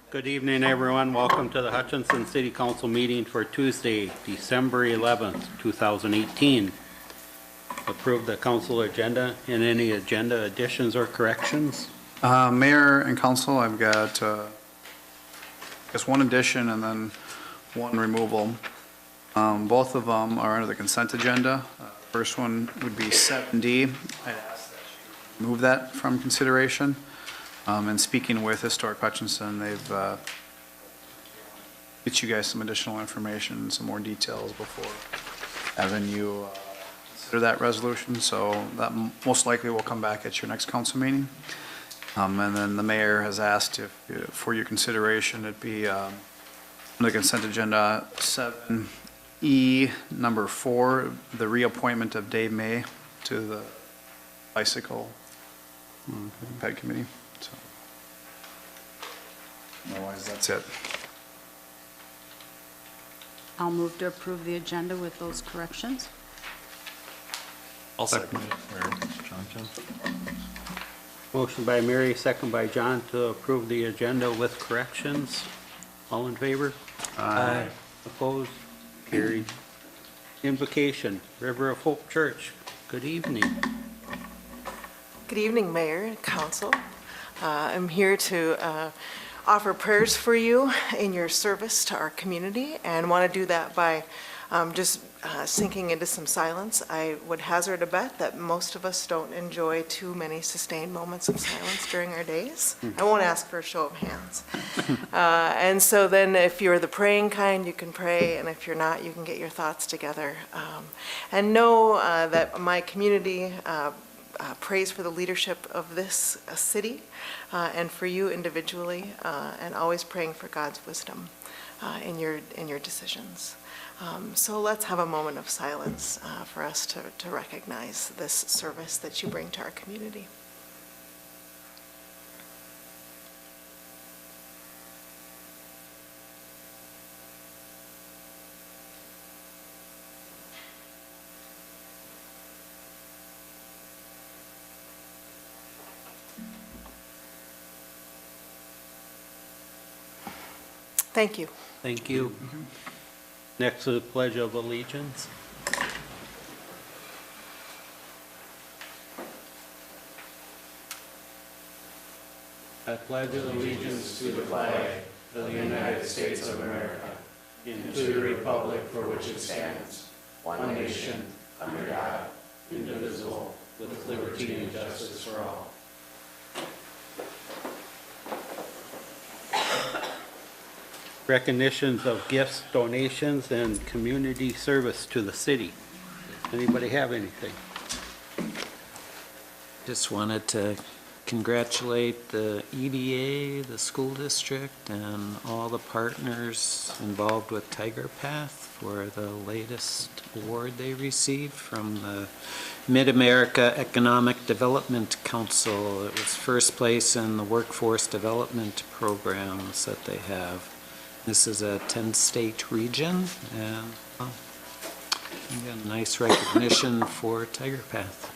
Good evening, everyone. Welcome to the Hutchinson City Council meeting for Tuesday, December 11th, 2018. Approve the council agenda and any agenda additions or corrections. Mayor and council, I've got, I guess one addition and then one removal. Both of them are under the consent agenda. First one would be 7D. I'd ask that you remove that from consideration. And speaking with Historic Hutchinson, they've get you guys some additional information, some more details before having you consider that resolution. So that most likely will come back at your next council meeting. And then the mayor has asked if, for your consideration, it be on the consent agenda 7E, number 4, the reappointment of Dave May to the bicycle ped committee. So otherwise, that's it. I'll move to approve the agenda with those corrections. I'll second it. Johnson. Motion by Mary, second by John to approve the agenda with corrections. All in favor? Aye. Opposed? Carried. Invocation, River of Hope Church. Good evening. Good evening, Mayor and Council. I'm here to offer prayers for you in your service to our community, and want to do that by just sinking into some silence. I would hazard a bet that most of us don't enjoy too many sustained moments of silence during our days. I won't ask for a show of hands. And so then if you're the praying kind, you can pray, and if you're not, you can get your thoughts together. And know that my community prays for the leadership of this city and for you individually, and always praying for God's wisdom in your decisions. So let's have a moment of silence for us to recognize this service that you bring to our community. Thank you. Thank you. Next to the Pledge of Allegiance. I pledge allegiance to the flag of the United States of America and to the republic for which it stands, one nation, under God, indivisible, with liberty and justice for all. Recognitions of gifts, donations, and community service to the city. Anybody have anything? Just wanted to congratulate the EDA, the school district, and all the partners involved with Tiger Path for the latest award they received from the Mid-America Economic Development Council. It was first place in the workforce development programs that they have. This is a 10-state region, and again, nice recognition for Tiger Path.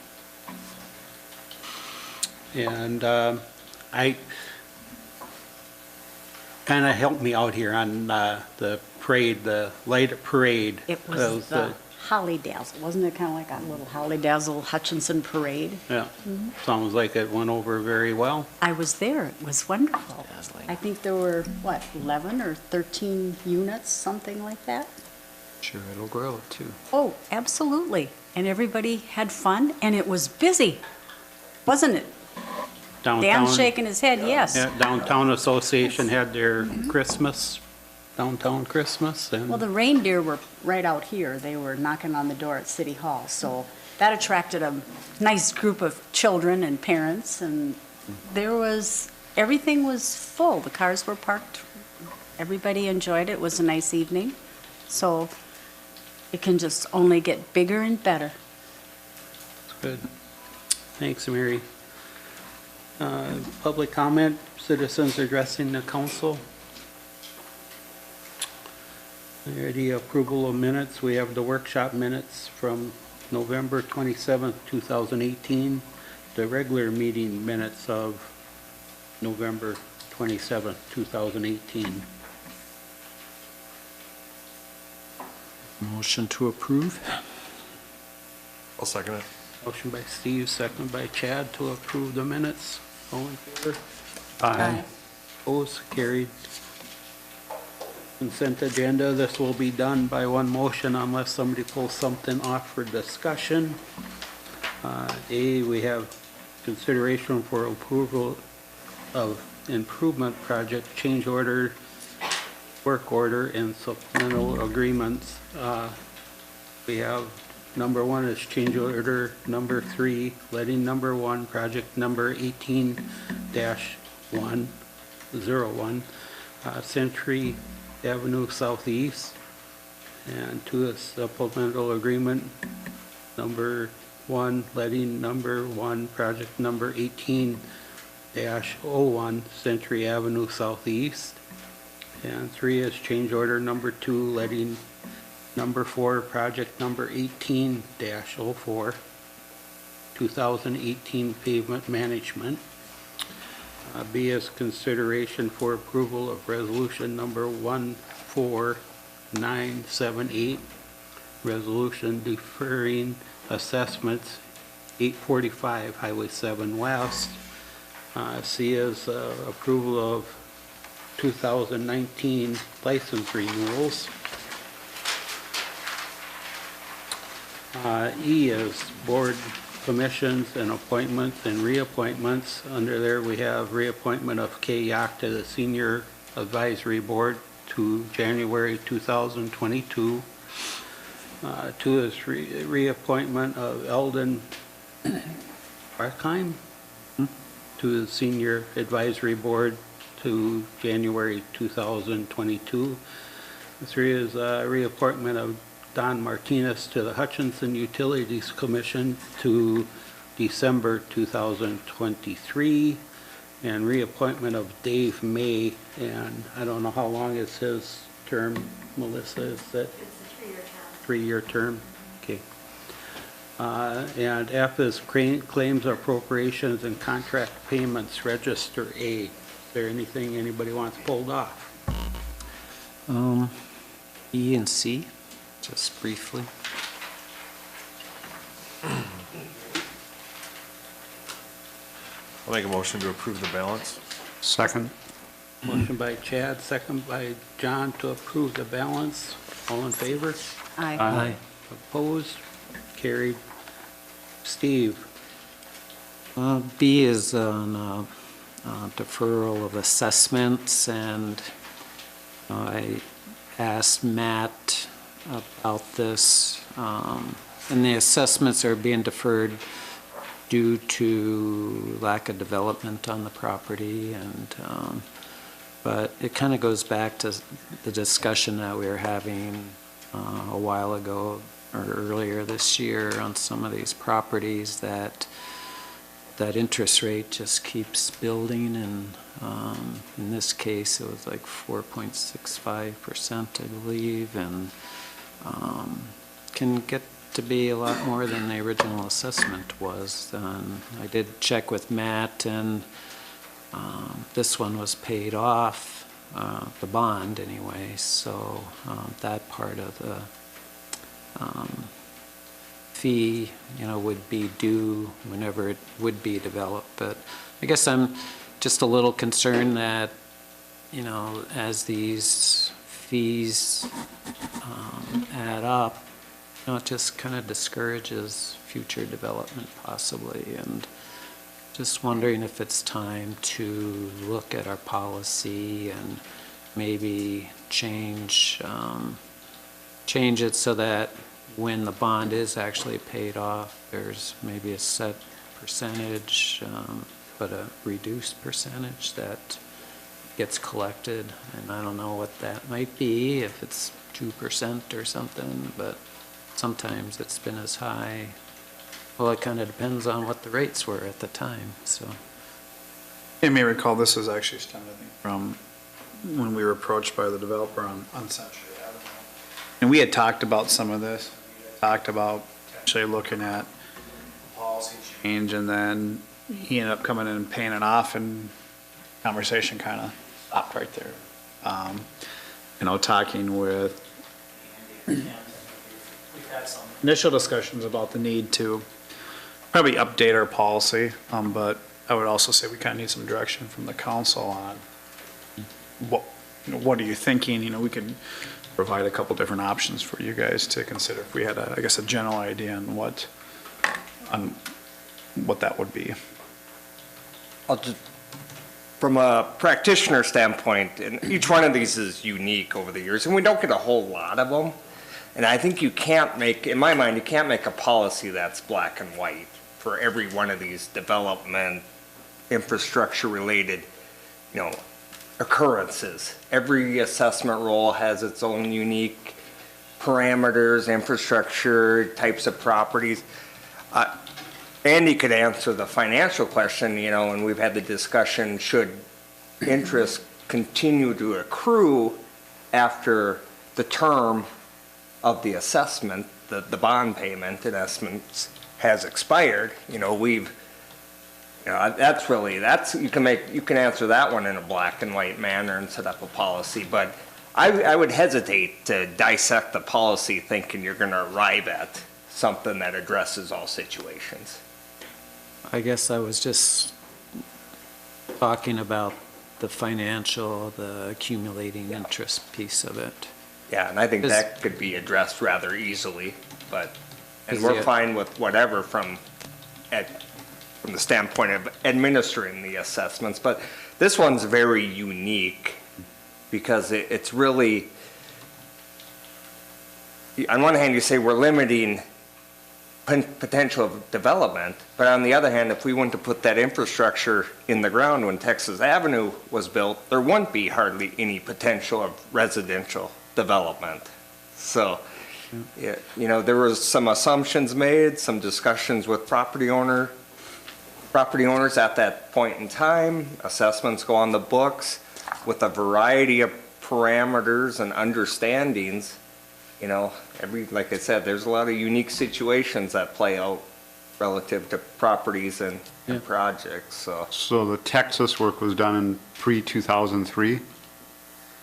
And I kind of helped me out here on the parade, the light parade. It was the Holly Dazzle, wasn't it kind of like a little Holly Dazzle Hutchinson parade? Yeah, sounds like it went over very well. I was there, it was wonderful. Dazzling. I think there were, what, 11 or 13 units, something like that? Sure, it'll grow too. Oh, absolutely. And everybody had fun, and it was busy, wasn't it? Downtown, Dan's shaking his head, yes. yeah, Downtown Association had their Christmas, downtown Christmas. And Well, the reindeer were right out here. They were knocking on the door at City Hall, so that attracted a nice group of children and parents, and everything was full. The cars were parked. Everybody enjoyed it. It was a nice evening. So it can just only get bigger and better. Good. Thanks, Mary. Public comment, citizens addressing the council. The approval of minutes. We have the workshop minutes from November 27th, 2018. The regular meeting minutes of November 27th, 2018. Motion to approve? I'll second it. Motion by Steve, second by Chad to approve the minutes. All in favor? Opposed, carried. Consent agenda, this will be done by one motion unless somebody pulls something off for discussion. A, we have consideration for approval of improvement project change order, work order, and supplemental agreements. We have number one is change order number 3, letting number 1, project number 18-101, Century Avenue Southeast, and 2 is supplemental agreement number 1, letting number 1, project number 18-01, Century Avenue Southeast, and 3 is change order number 2, letting number 4, project number 18-04, 2018 pavement management. B is consideration for approval of resolution number 14978, resolution deferring assessments 845 Highway 7 West. C is approval of 2019 license renewals. E is board commissions and appointments and reappointments. Under there, we have reappointment of Kay Yak to the Senior Advisory Board to January 2022. 2 is reappointment of Eldon Barkheim to the Senior Advisory Board to January 2022. 3 is reappointment of Don Martinez to the Hutchinson Utilities Commission to December 2023, and reappointment of Dave May, and I don't know how long is his term, Melissa, is that? It's a 3-year term. 3-year term, okay. And F is claims, appropriations, and contract payments, Register A. Is there anything anybody wants pulled off? E and C, just briefly. I'll make a motion to approve the balance. Second. Motion by Chad, second by John to approve the balance. All in favor? Aye. Opposed? Carried. Steve? B is on deferral of assessments, and I asked Matt about this, and the assessments are being deferred due to lack of development on the property, and but it kind of goes back to the discussion that we were having a while ago or earlier this year on some of these properties, that interest rate just keeps building, and in this case it was like 4.65%, I believe, and can get to be a lot more than the original assessment was. I did check with Matt, and this one was paid off, the bond anyway, so that part of the fee, would be due whenever it would be developed. But I guess I'm just a little concerned that, as these fees add up, it just kind of discourages future development possibly, and just wondering if it's time to look at our policy and maybe change it so that when the bond is actually paid off, there's maybe a set percentage, but a reduced percentage that gets collected. And I don't know what that might be, if it's 2% or something, but sometimes it's been as high. Well, it kind of depends on what the rates were at the time, so. You may recall this was actually stemmed, I think, from when we were approached by the developer on Century Avenue. And we had talked about some of this, talked about actually looking at policy change, and then he ended up coming in and paying it off, and conversation kind of stopped right there. Talking with, we've had some initial discussions about the need to probably update our policy, but I would also say we kind of need some direction from the council on what are you thinking? We could provide a couple different options for you guys to consider if we had a general idea on what that would be. From a practitioner standpoint, and each one of these is unique over the years, and we don't get a whole lot of them. And I think you can't make, in my mind, you can't make a policy that's black and white for every one of these development, infrastructure-related, occurrences. Every assessment role has its own unique parameters, infrastructure, types of properties. Andy could answer the financial question, and we've had the discussion, should interest continue to accrue after the term of the assessment, the bond payment in essence has expired? You can answer that one in a black and white manner and set up a policy, but I would hesitate to dissect the policy thinking you're going to arrive at something that addresses all situations. I guess I was just talking about the financial, the accumulating interest piece of it. Yeah, and I think that could be addressed rather easily, and we're Yeah. fine with whatever from the standpoint of administering the assessments, but this one's very unique because it's really, on one hand, you say we're limiting potential of development, but on the other hand, if we went to put that infrastructure in the ground when Texas Avenue was built, there wouldn't be hardly any potential of residential development. So, there was some assumptions made, some discussions with property owners at that point in time. Assessments go on the books with a variety of parameters and understandings. Like I said, there's a lot of unique situations that play out relative to properties and projects, so. So the Texas work was done in pre-2003?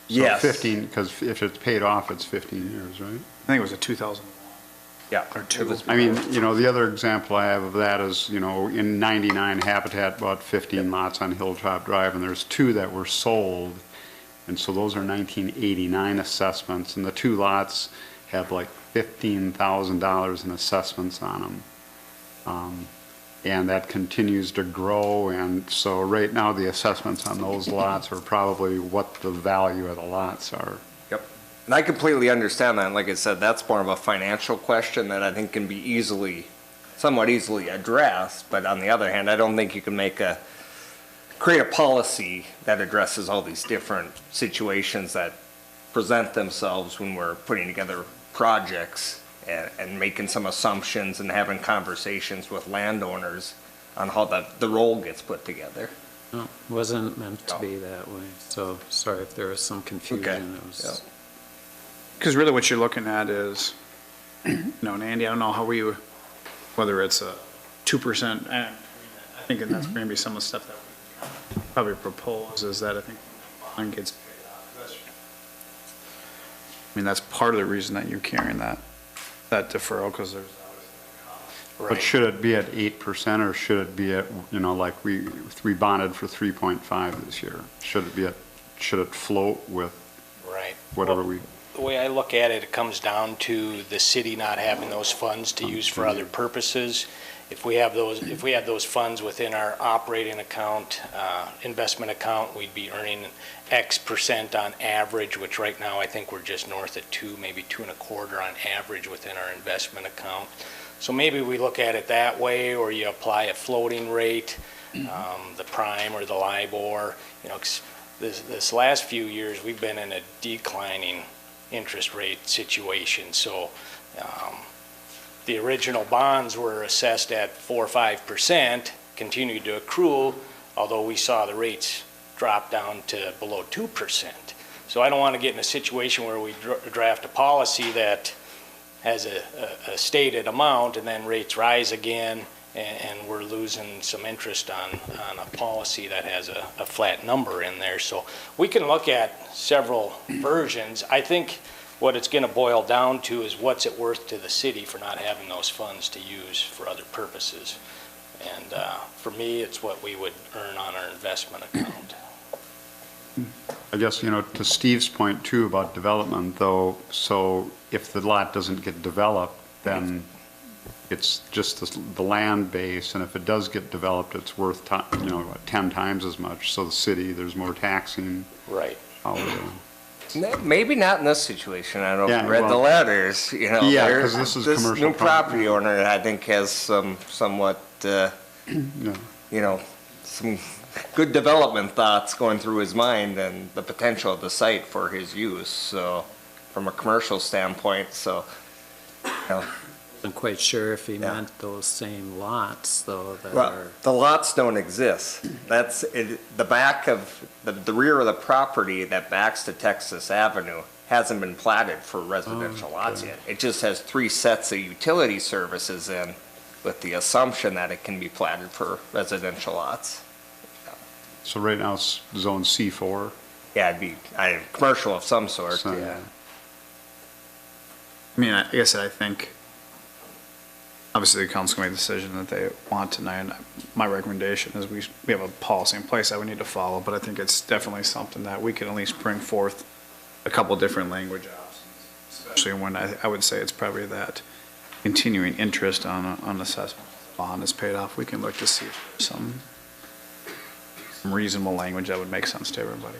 Yes. 15, because if it's paid off, it's 15 years, right? I think it was a 2000. Yeah. Or two. I mean, the other example I have of that is, in 99, Habitat bought 15 lots on Hilltop Drive, and there's 2 that were sold. And so those are 1989 assessments, and the 2 lots have like $15,000 in assessments on them. And that continues to grow, and so right now the assessments on those lots are probably what the value of the lots are. Yep. And I completely understand that. And like I said, that's more of a financial question that I think can be somewhat easily addressed. But on the other hand, I don't think you can create a policy that addresses all these different situations that present themselves when we're putting together projects and making some assumptions and having conversations with landowners on how the role gets put togetger. No, wasn't meant to be that way, so sorry if there was some confusion. Okay. Because really what you're looking at is, and Andy, I don't know whether it's a 2%, I think that's going to be some of the stuff that we probably propose is that I think the bond gets paid off. That's part of the reason that you're carrying that deferral, because there's obviously. But should it be at 8%, or should it be at, like we bonded for 3.5 this year? Should it float with Right. whatever Well, the way I look at it, it comes down to the city not having those funds to use for other purposes. If we had those funds within our operating account, investment account, we'd be earning X% on average, which right now I think we're just north of 2, maybe 2.25 on average within our investment account. So maybe we look at it that way, or you apply a floating rate, the prime or the LIBOR. 'Cause this last few years we've been in a declining interest rate situation. So the original bonds were assessed at 4 or 5%, continued to accrue, although we saw the rates drop down to below 2%. So I don't want to get in a situation where we draft a policy that has a stated amount and then rates rise again and we're losing some interest on a policy that has a flat number in there. So we can look at several versions. I think what it's going to boil down to is what's it worth to the city for not having those funds to use for other purposes. And for me, it's what we would earn on our investment account. I guess, to Steve's point too about development though, so if the lot doesn't get developed, then it's just the land base, and if it does get developed, it's worth 10 times as much. So the city, there's more taxing. Right. Maybe not in this situation. I don't know if Yeah, you read the well, letters, Yeah, because this is this commercial new property owner, I think, has somewhat, some good development thoughts going through his mind and the potential of the site for his use. So, from a commercial standpoint, I'm quite sure if he meant those same lots, though, that well, are, the lots don't exist. That's it, the back of the rear of the property that backs to Texas Avenue hasn't been platted for residential lots yet. It just has 3 sets of utility services in, with the assumption that it can be platted for residential lots. So right now it's zone C4. Yeah, it'd be commercial of some sort. So, Yeah. I mean, like I said, I think, obviously the council made a decision that they want tonight, and my recommendation is we have a policy in place that we need to follow, but I think it's definitely something that we can at least bring forth a couple different language options, especially when I would say it's probably that continuing interest on assessment bond is paid off. We can look to see if there's some reasonable language that would make sense to everybody.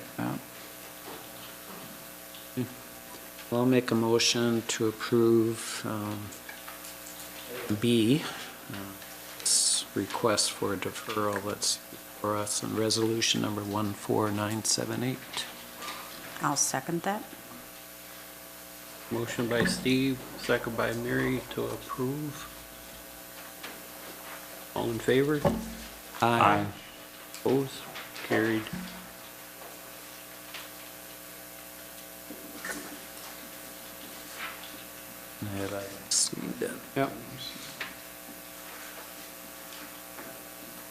I'll make a motion to approve B, this request for a deferral that's for us in resolution number 14978. I'll second that. Motion by Steve, second by Mary to approve. All in favor? Aye. Opposed? Carried. I have item C then. Yep.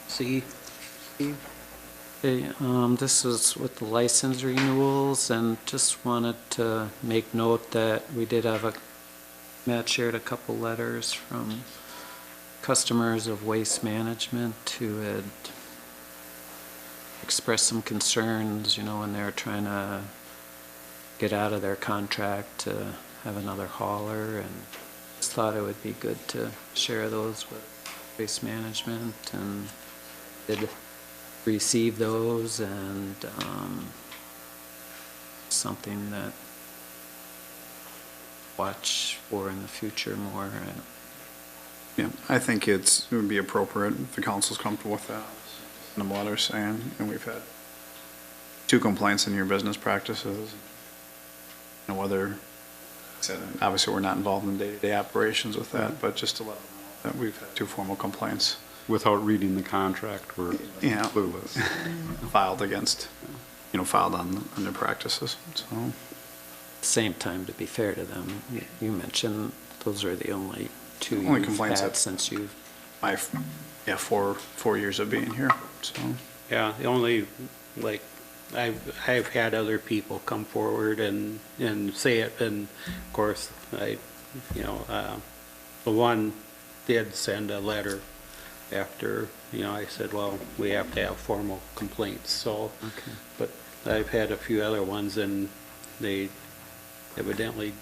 C, Steve? Okay, this is with the license renewals, and just wanted to make note that we did have Matt shared a couple letters from customers of Waste Management who had expressed some concerns, when they were trying to get out of their contract to have another hauler, and just thought it would be good to share those with Waste Management, and did receive those, and something that watch for in the future more. Yeah, I think it would be appropriate if the council's comfortable with that. Send them a letter saying, and we've had 2 complaints in your business practices. Whether, obviously we're not involved in day-to-day operations with that, but just to let them know that we've had 2 formal complaints. Without reading the contract, we're clueless. Filed against, filed on their practices, so. Same time, to be fair to them, you mentioned those are the only 2 Only you've complaints had that- since you've, My, 4 years of being here, so. Yeah, the only, I've had other people come forward and say it, and of course, the one did send a letter after, I said, well, we have to have formal complaints, so. okay. But I've had a few other ones, and they evidently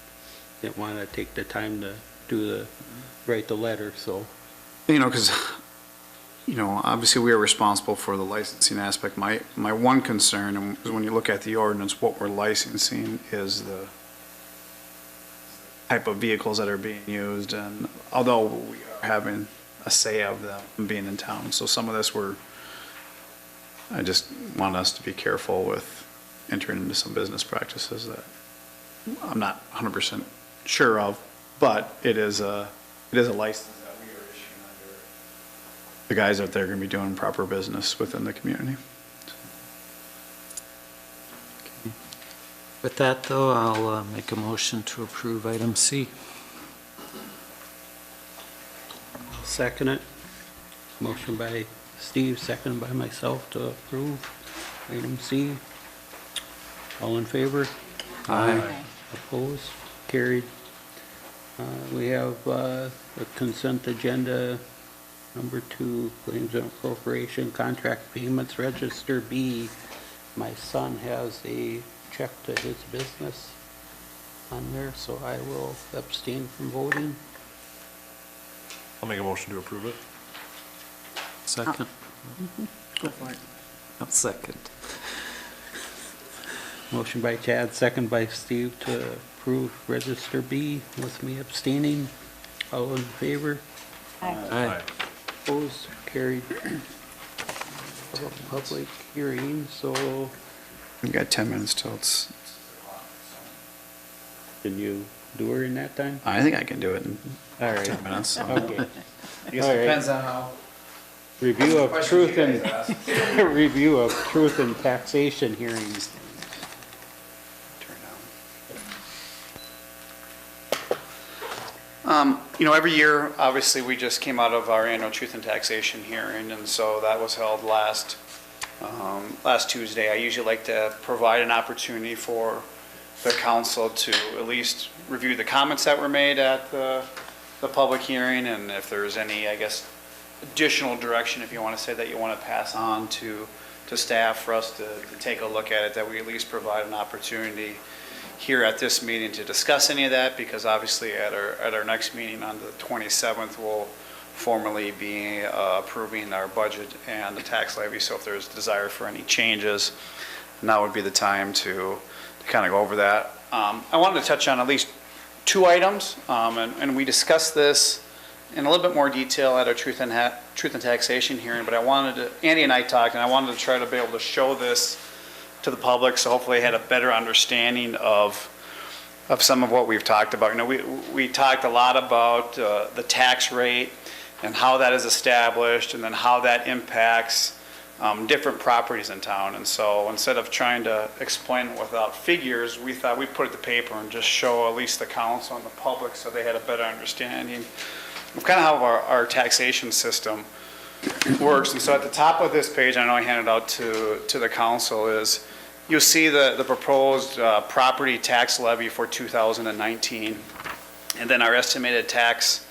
didn't want to take the time to write the letter, so. Because, obviously we are responsible for the licensing aspect. My one concern, is when you look at the ordinance, what we're licensing is the type of vehicles that are being used, and although we are having a say of them being in town, so some of this I just want us to be careful with entering into some business practices that I'm not 100% sure of, but it is a license that we are issuing under the guys out there are going to be doing proper business within the community. With that, though, I'll make a motion to approve item C. Second it. Motion by Steve, second by myself to approve. Item C. All in favor? Aye. Opposed? Carried. We have the consent agenda, number 2, claims and appropriation, contract payments, Register B. My son has a check to his business on there, so I will abstain from voting. I'll make a motion to approve it. Second. Go for it. I'll second. Motion by Chad, second by Steve to approve Register B, with me abstaining. All in favor? Aye. Opposed? Carried. Have a public hearing, so We've got 10 minutes till it's, can you do her in that time? I think I can do it in All right. 10 minutes. So. Okay. I guess All it right. depends on how. Review of questions truth you guys and, ask. review of truth and taxation hearings. Turn down. Every year, obviously, we just came out of our annual truth and taxation hearing, and so that was held last Tuesday. I usually like to provide an opportunity for the council to at least review the comments that were made at the public hearing, and if there's any, I guess, additional direction, if you want to say, that you want to pass on to staff for us to take a look at it, that we at least provide an opportunity here at this meeting to discuss any of that, because obviously at our next meeting on the 27th, we'll formally be approving our budget and the tax levy. So if there's desire for any changes, now would be the time to kind of go over that. I wanted to touch on at least 2 items, and we discussed this in a little bit more detail at our truth and taxation hearing, but Andy and I talked, and I wanted to try to be able to show this to the public, so hopefully I had a better understanding of some of what we've talked about. We talked a lot about the tax rate and how that is established, and then how that impacts different properties in town. And so instead of trying to explain it without figures, we thought we'd put it to paper and just show at least the council and the public so they had a better understanding of kind of how our taxation system works. And so at the top of this page, I know I handed out to the council, is you'll see the proposed property tax levy for 2019, and then our estimated tax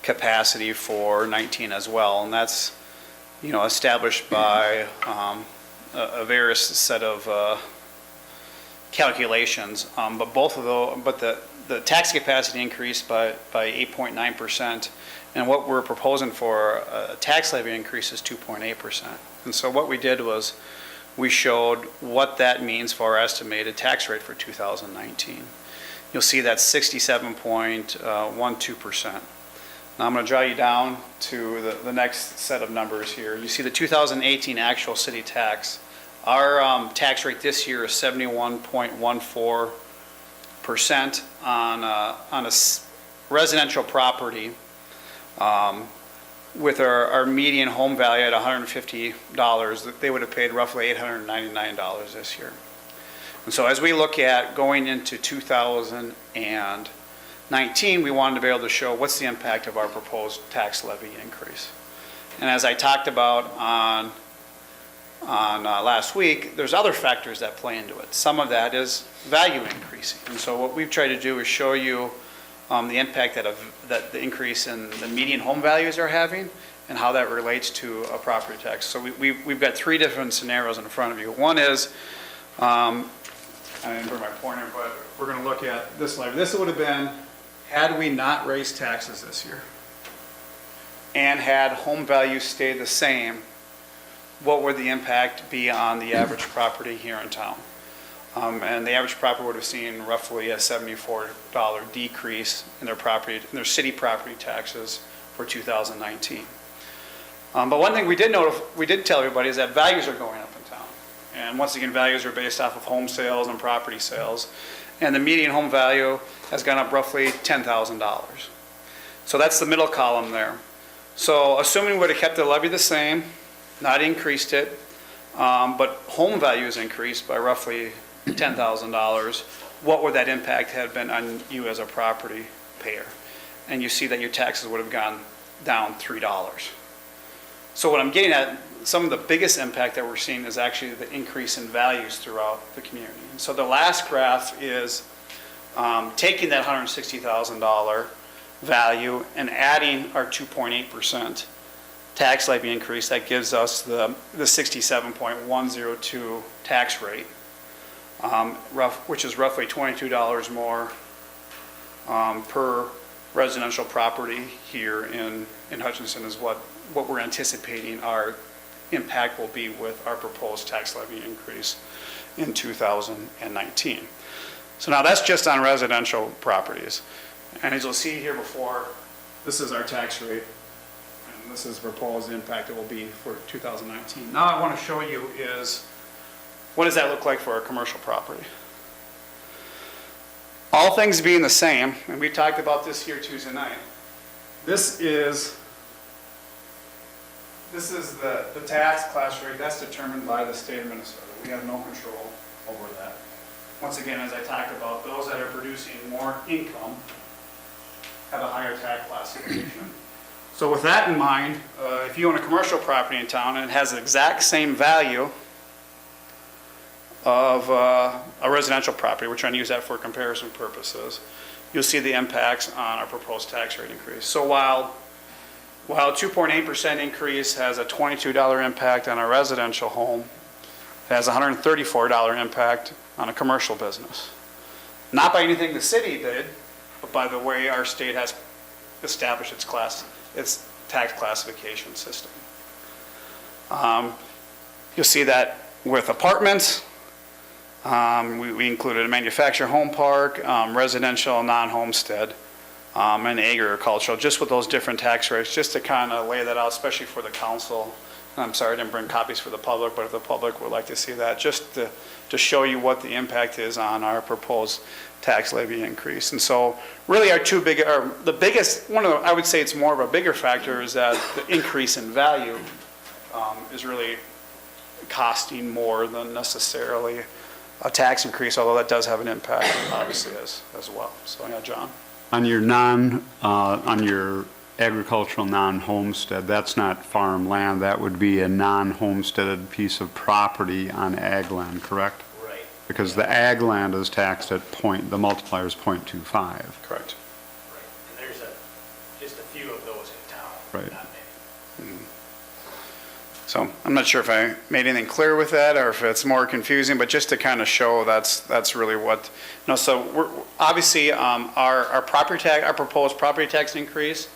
capacity for 19 as well. And that's, established by a various set of calculations. But the tax capacity increased by 8.9%, and what we're proposing for a tax levy increase is 2.8%. And so what we did was we showed what that means for our estimated tax rate for 2019. You'll see that's 67.12%. Now I'm going to draw you down to the next set of numbers here. You see the 2018 actual city tax. Our tax rate this year is 71.14% on a residential property, with our median home value at $150, they would have paid roughly $899 this year. And so as we look at going into 2019, we wanted to be able to show what's the impact of our proposed tax levy increase. And as I talked about on last week, there's other factors that play into it. Some of that is value increasing. And so what we've tried to do is show you the impact that the increase in the median home values are having, and how that relates to a property tax. So we've got 3 different scenarios in front of you. One is, I didn't bring my pointer, but we're going to look at this levy. This would have been had we not raised taxes this year, and had home values stayed the same, what would the impact be on the average property here in town? And the average property would have seen roughly a $74 decrease in their city property taxes for 2019. But one thing we did tell everybody is that values are going up in town. And once again, values are based off of home sales and property sales. And the median home value has gone up roughly $10,000. So that's the middle column there. So assuming we would have kept the levy the same, not increased it, but home values increased by roughly $10,000, what would that impact have been on you as a property payer? And you see that your taxes would have gone down $3. So what I'm getting at, some of the biggest impact that we're seeing is actually the increase in values throughout the community. And so the last graph is taking that $160,000 value and adding our 2.8% tax levy increase. That gives us the 67.102 tax rate, which is roughly $22 more per residential property here in Hutchinson is what we're anticipating our impact will be with our proposed tax levy increase in 2019. So now that's just on residential properties. And as you'll see here before, this is our tax rate, and this is the proposed impact it will be for 2019. Now I want to show you is, what does that look like for our commercial property? All things being the same, and we talked about this here Tuesday night, this is the tax class rate that's determined by the state of Minnesota. We have no control over that. Once again, as I talked about, those that are producing more income have a higher tax classification. So with that in mind, if you own a commercial property in town and it has the exact same value of a residential property, we're trying to use that for comparison purposes, you'll see the impacts on our proposed tax rate increase. So while 2.8% increase has a $22 impact on a residential home, it has a $134 impact on a commercial business. Not by anything the city did, but by the way our state has established its tax classification system. You'll see that with apartments. We included a manufactured home park, residential, non-homestead, and agricultural, just with those different tax rates, just to kind of lay that out, especially for the council. I'm sorry I didn't bring copies for the public, but if the public would like to see that, just to show you what the impact is on our proposed tax levy increase. And so really our the biggest, I would say it's more of a bigger factor is that the increase in value is really costing more than necessarily a tax increase, although that does have an impact, obviously, as well. So, yeah, John. On your agricultural non-homestead, that's not farmland, that would be a non-homesteaded piece of property on ag land, correct? Right. Because the ag land is taxed at the multiplier is 0.25. Correct. Right. And there's just a few of those in town. Right. Not many. So I'm not sure if I made anything clear with that or if it's more confusing, but just to kind of show that's really what, so we're obviously our proposed property tax increase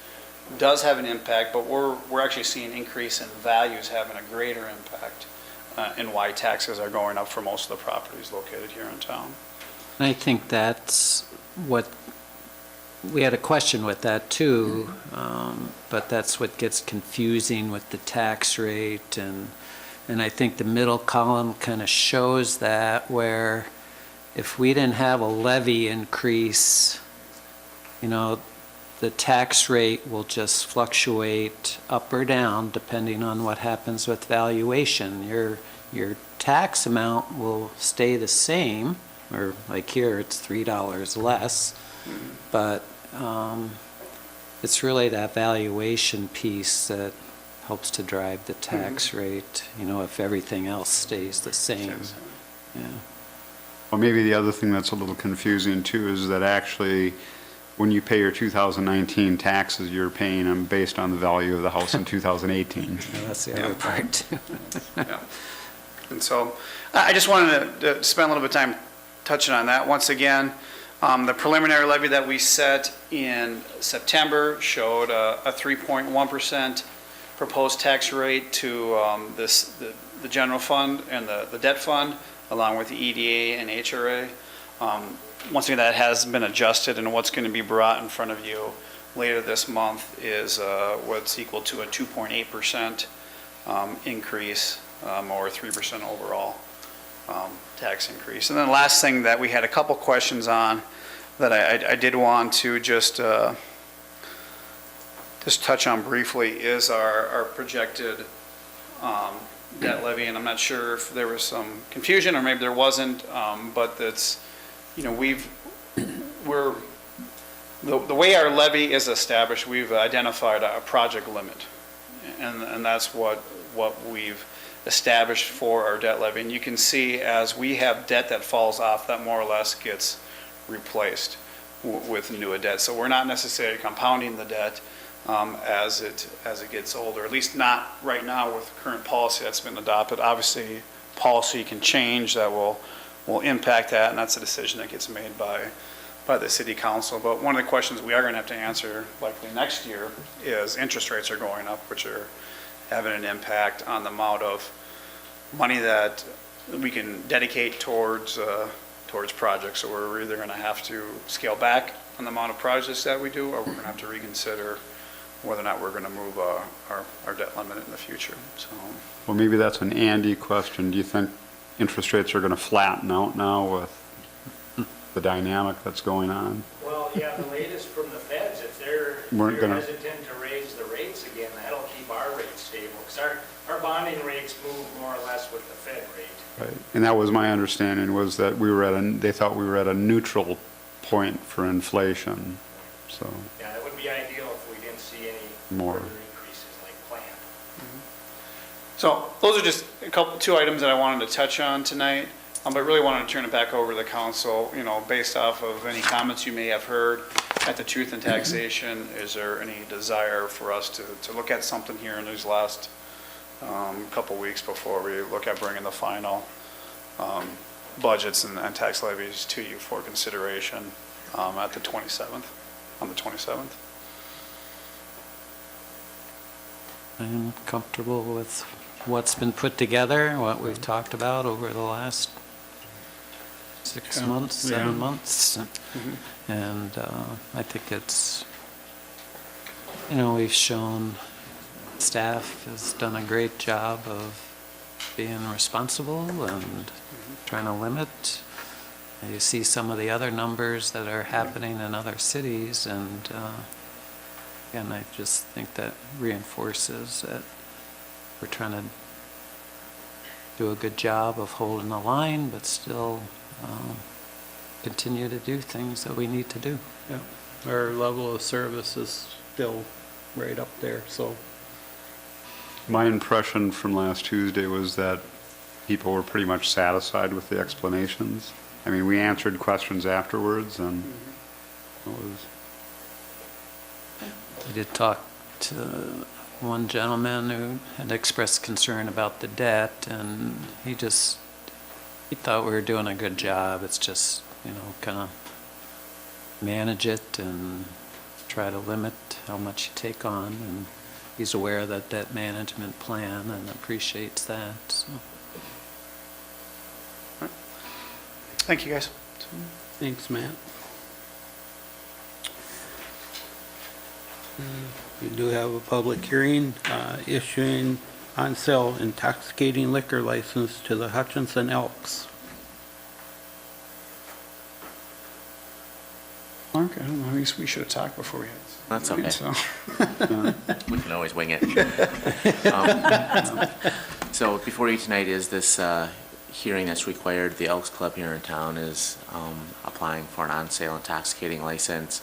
does have an impact, but we're actually seeing increase in values having a greater impact in why taxes are going up for most of the properties located here in town. I think that's what, we had a question with that too, but that's what gets confusing with the tax rate, and I think the middle column kind of shows that, where if we didn't have a levy increase, the tax rate will just fluctuate up or down depending on what happens with valuation. Your tax amount will stay the same, or like here, it's $3 less, but it's really that valuation piece that helps to drive the tax rate, if everything else stays the same. Yeah. Well, maybe the other thing that's a little confusing too is that actually when you pay your 2019 taxes, you're paying them based on the value of the house in 2018. Yeah, that's the other part too. Yeah. And so I just wanted to spend a little bit of time touching on that. Once again, the preliminary levy that we set in September showed a 3.1% proposed tax rate to the general fund and the debt fund, along with the EDA and HRA. Once again, that has been adjusted, and what's going to be brought in front of you later this month is what's equal to a 2.8% increase, or 3% overall tax increase. And then the last thing that we had a couple questions on that I did want to just touch on briefly is our projected debt levy, and I'm not sure if there was some confusion or maybe there wasn't, but that's, the way our levy is established, we've identified a project limit. and that's what we've established for our debt levy. And you can see as we have debt that falls off, that more or less gets replaced with new debt. So we're not necessarily compounding the debt as it gets older, at least not right now with the current policy that's been adopted. Obviously, policy can change that will impact that, and that's a decision that gets made by the city council. But one of the questions we are going to have to answer likely next year is interest rates are going up, which are having an impact on the amount of money that we can dedicate towards projects. So we're either going to have to scale back on the amount of projects that we do, or we're going to have to reconsider whether or not we're going to move our debt limit in the future. So, Well, maybe that's an Andy question. Do you think interest rates are going to flatten out now with the dynamic that's going on? Well, yeah, the latest from the feds, if they're Weren't gonna- hesitant to raise the rates again, that'll keep our rates stable. Because our bonding rates move more or less with the Fed rate. Right. And that was my understanding, was that they thought we were at a neutral point for inflation, so. Yeah, it would be ideal if we didn't see any More. further increases like planned. So those are just two items that I wanted to touch on tonight, but really wanted to turn it back over to the council, based off of any comments you may have heard at the Truth and Taxation. Is there any desire for us to look at something here in these last couple weeks before we look at bringing the final budgets and tax levies to you for consideration at the 27th, on the 27th? I'm comfortable with what's been put together, what we've talked about over the last 6 months, 7 months. And I think it's, we've shown staff has done a great job of being responsible and trying to limit. You see some of the other numbers that are happening in other cities, and I just think that reinforces that we're trying to do a good job of holding the line, but still continue to do things that we need to do. Yeah, our level of service is still right up there, so. My impression from last Tuesday was that people were pretty much satisfied with the explanations. I mean, we answered questions afterwards, and it was. I did talk to one gentleman who had expressed concern about the debt, and he thought we were doing a good job. It's just, kind of manage it and try to limit how much you take on, and he's aware of that debt management plan and appreciates that, so. Thank you, guys. Thanks, Matt. We do have a public hearing issuing on sale intoxicating liquor license to the Hutchinson Elks. Mark, I don't know, we should have talked before we had. That's okay. So. We can always wing it. So before you tonight is this hearing that's required. The Elks Club here in town is applying for an on-sale intoxicating license.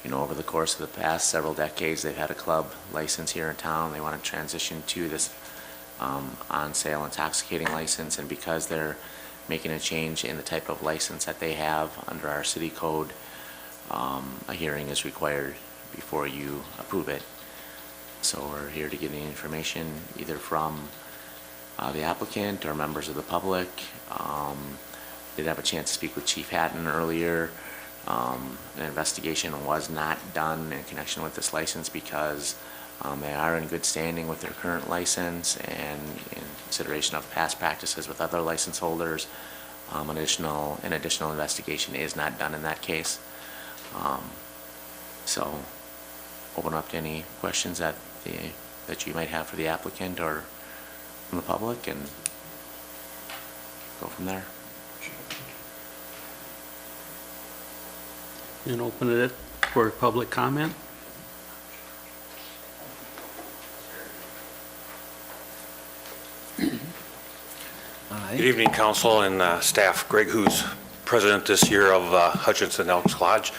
Over the course of the past several decades, they've had a club license here in town. They want to transition to this on-sale intoxicating license, and because they're making a change in the type of license that they have under our city code, a hearing is required before you approve it. So we're here to get any information either from the applicant or members of the public. Did have a chance to speak with Chief Hatton earlier. An investigation was not done in connection with this license because they are in good standing with their current license, and in consideration of past practices with other license holders, an additional investigation is not done in that case. So open up to any questions that you might have for the applicant or from the public, and go from there. And open it for public comment. Good evening, council and staff. Greg Hoos, president this year of Hutchinson Elks Lodge.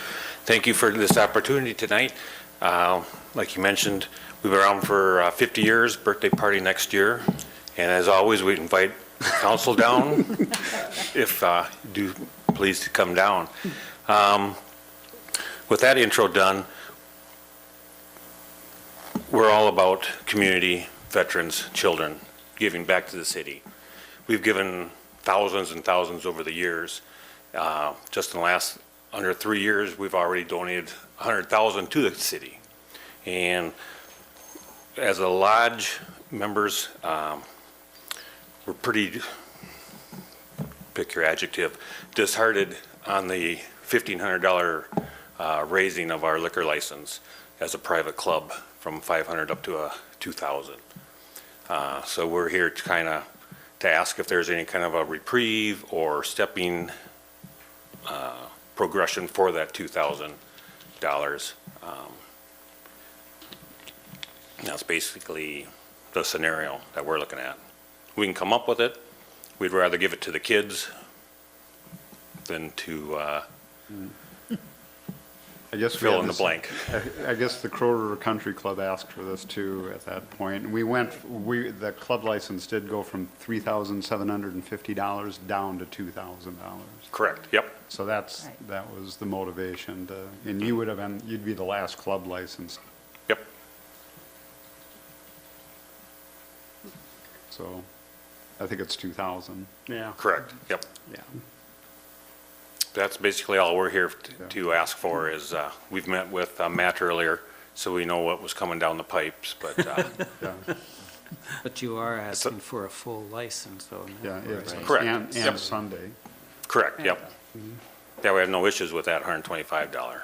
Thank you for this opportunity tonight. Like you mentioned, we've been around for 50 years, birthday party next year. And as always, we invite the council down, if do please to come down. With that intro done, we're all about community, veterans, children, giving back to the city. We've given thousands and thousands over the years. Just in the last under 3 years, we've already donated 100,000 to the city. And as a lodge members, we're pretty, pick your adjective, disheartened on the $1,500 raising of our liquor license as a private club from 500 up to 2,000. So we're here to kind of to ask if there's any kind of a reprieve or stepping progression for that $2,000. That's basically the scenario that we're looking at. We can come up with it. We'd rather give it to the kids than to I guess fill in the blank. I guess the Crow River Country Club asked for this too at that point. And the club license did go from $3,750 down to $2,000. Correct, yep. So that was the motivation and you'd be the last club license. Yep. So I think it's 2,000. Yeah. Correct, yep. Yeah. That's basically all we're here to ask for is, we've met with Matt earlier, so we know what was coming down the pipes, but, Yeah. But you are asking for a full license, though. Yeah, it's Correct. And Yep. Sunday. correct, yep. Yeah, we have no issues with that $125.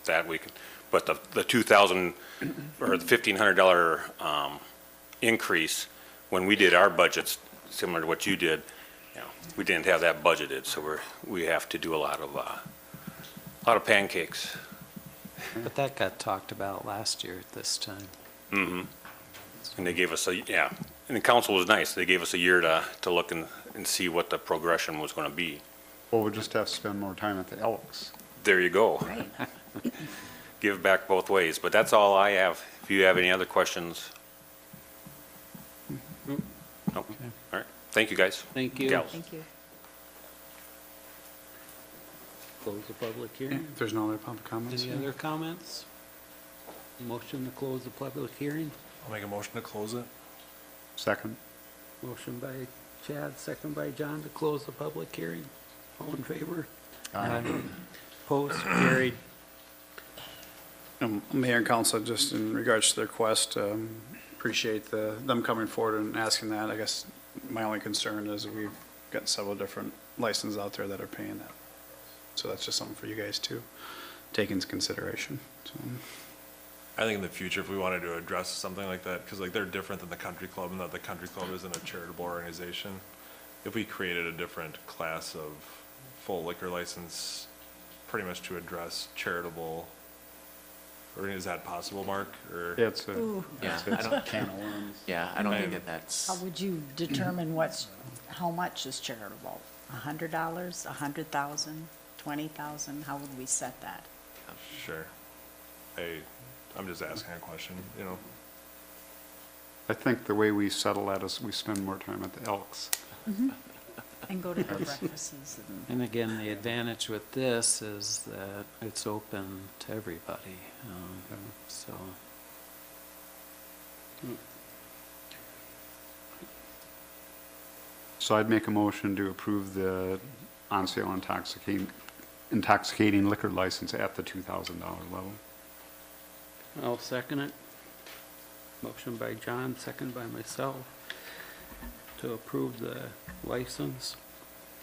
That we can, but the 2,000 or the $1,500 increase, when we did our budgets, similar to what you did, we didn't have that budgeted, so we have to do a lot of pancakes. But that got talked about last year at this time. Mm-hmm. And they gave us and the council was nice. They gave us a year to look and see what the progression was going to be. Well, we'll just have to spend more time at the Elks. There you go. Give back both ways, but that's all I have. If you have any other questions. Nope. All right. Thank you, guys. Thank you. Gals. Thank you. Close the public hearing. If there's no other public comments. Any other comments? Motion to close the public hearing. I'll make a motion to close it. Second. Motion by Chad, second by John to close the public hearing. All in favor? Aye. Opposed? Carried. Mayor and council, just in regards to the request, appreciate them coming forward and asking that. I guess my only concern is we've got several different licenses out there that are paying that. So that's just something for you guys to take into consideration. So, I think in the future, if we wanted to address something like that, because like they're different than the country club, and that the country club isn't a charitable organization. If we created a different class of full liquor license, pretty much to address charitable, or is that possible, Mark? Or It's Yeah, a can of worms. Yeah, I don't think that's, How would you determine how much is charitable? $100, $100,000, $20,000? How would we set that? sure. I'm just asking a question, I think the way we settle that is we spend more time at the Elks. And go to the breakfasts And again, the advantage with this is that it's open to everybody, so. So I'd make a motion to approve the on-sale intoxicating liquor license at the $2,000 level. I'll second it. Motion by John, second by myself to approve the license.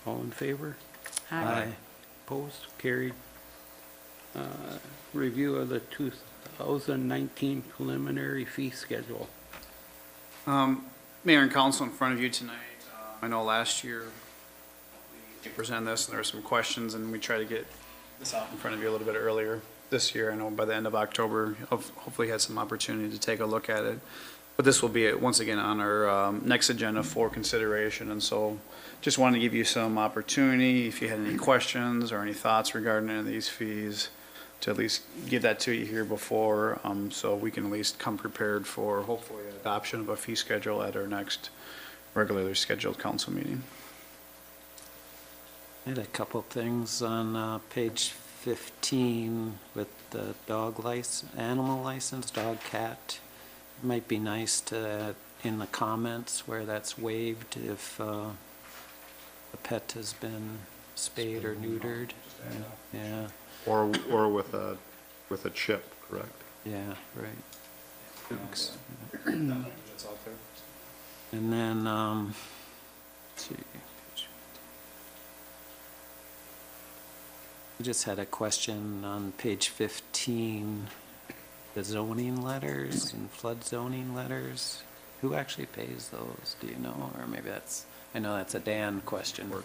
All in favor? Aye. Opposed? Carried. Review of the 2019 preliminary fee schedule. Mayor and council, in front of you tonight, I know last year we presented this and there were some questions and we tried to get this out in front of you a little bit earlier. This year, I know by the end of October, hopefully had some opportunity to take a look at it. But this will be, once again, on our next agenda for consideration. And so just wanted to give you some opportunity, if you had any questions or any thoughts regarding any of these fees, to at least give that to you here before, so we can at least come prepared for hopefully adoption of a fee schedule at our next regularly scheduled council meeting. I had a couple things on page 15 with the dog license, animal license, dog, cat. It might be nice to, in the comments where that's waived, if the pet has been spayed or neutered. Yeah, Or with a chip, correct? yeah, right. Thanks. And then, let's see. I just had a question on page 15, the zoning letters and flood zoning letters. Who actually pays those, do you know? Or maybe that's, I know that's a Dan question, but,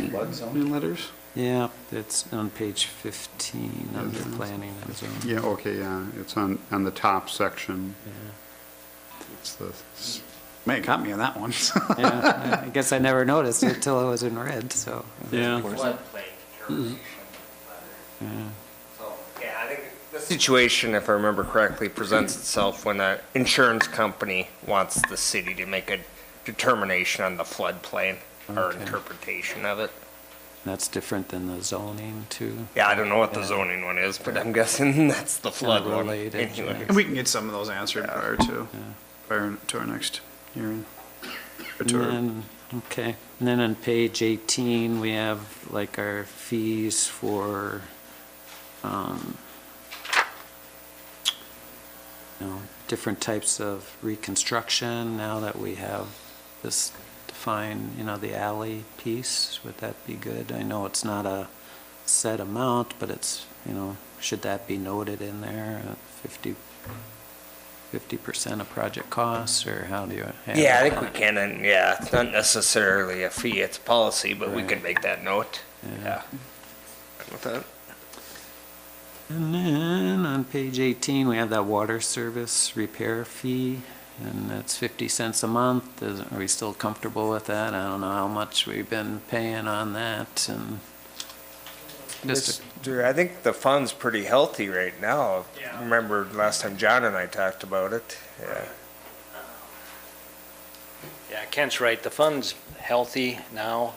Flood zoning letters? yeah, it's on page 15 under planning and zoning. Yeah, okay, yeah, it's on the top section. Yeah. It's the, Man, caught me on that one. Yeah, I guess I never noticed it till it was in red, so. Yeah. Yeah. Yeah, I think the situation, if I remember correctly, presents itself when an insurance company wants the city to make a determination on the floodplain or Okay. interpretation of it. That's different than the zoning too. Yeah, I don't know what the Yeah. zoning one is, but I'm guessing that's the flood one. related, Anyway. And we can get some of those answered prior to our next hearing. Or to our- And then, okay, and then on page 18, we have like our fees for, different types of reconstruction, now that we have this defined, the alley piece, would that be good? I know it's not a set amount, but it's, should that be noted in there, 50% of project costs, or how do you handle Yeah, I think that? we can, and yeah, it's not necessarily a fee, it's policy, but we Right. could make that note. Yeah. With that. And then on page 18, we have that water service repair fee, and that's 50 cents a month. Are we still comfortable with that? I don't know how much we've been paying on that, and just, I think the fund's pretty healthy right now. Remember last time John and I talked about it? Yeah. Yeah, Kent's right, the fund's healthy now.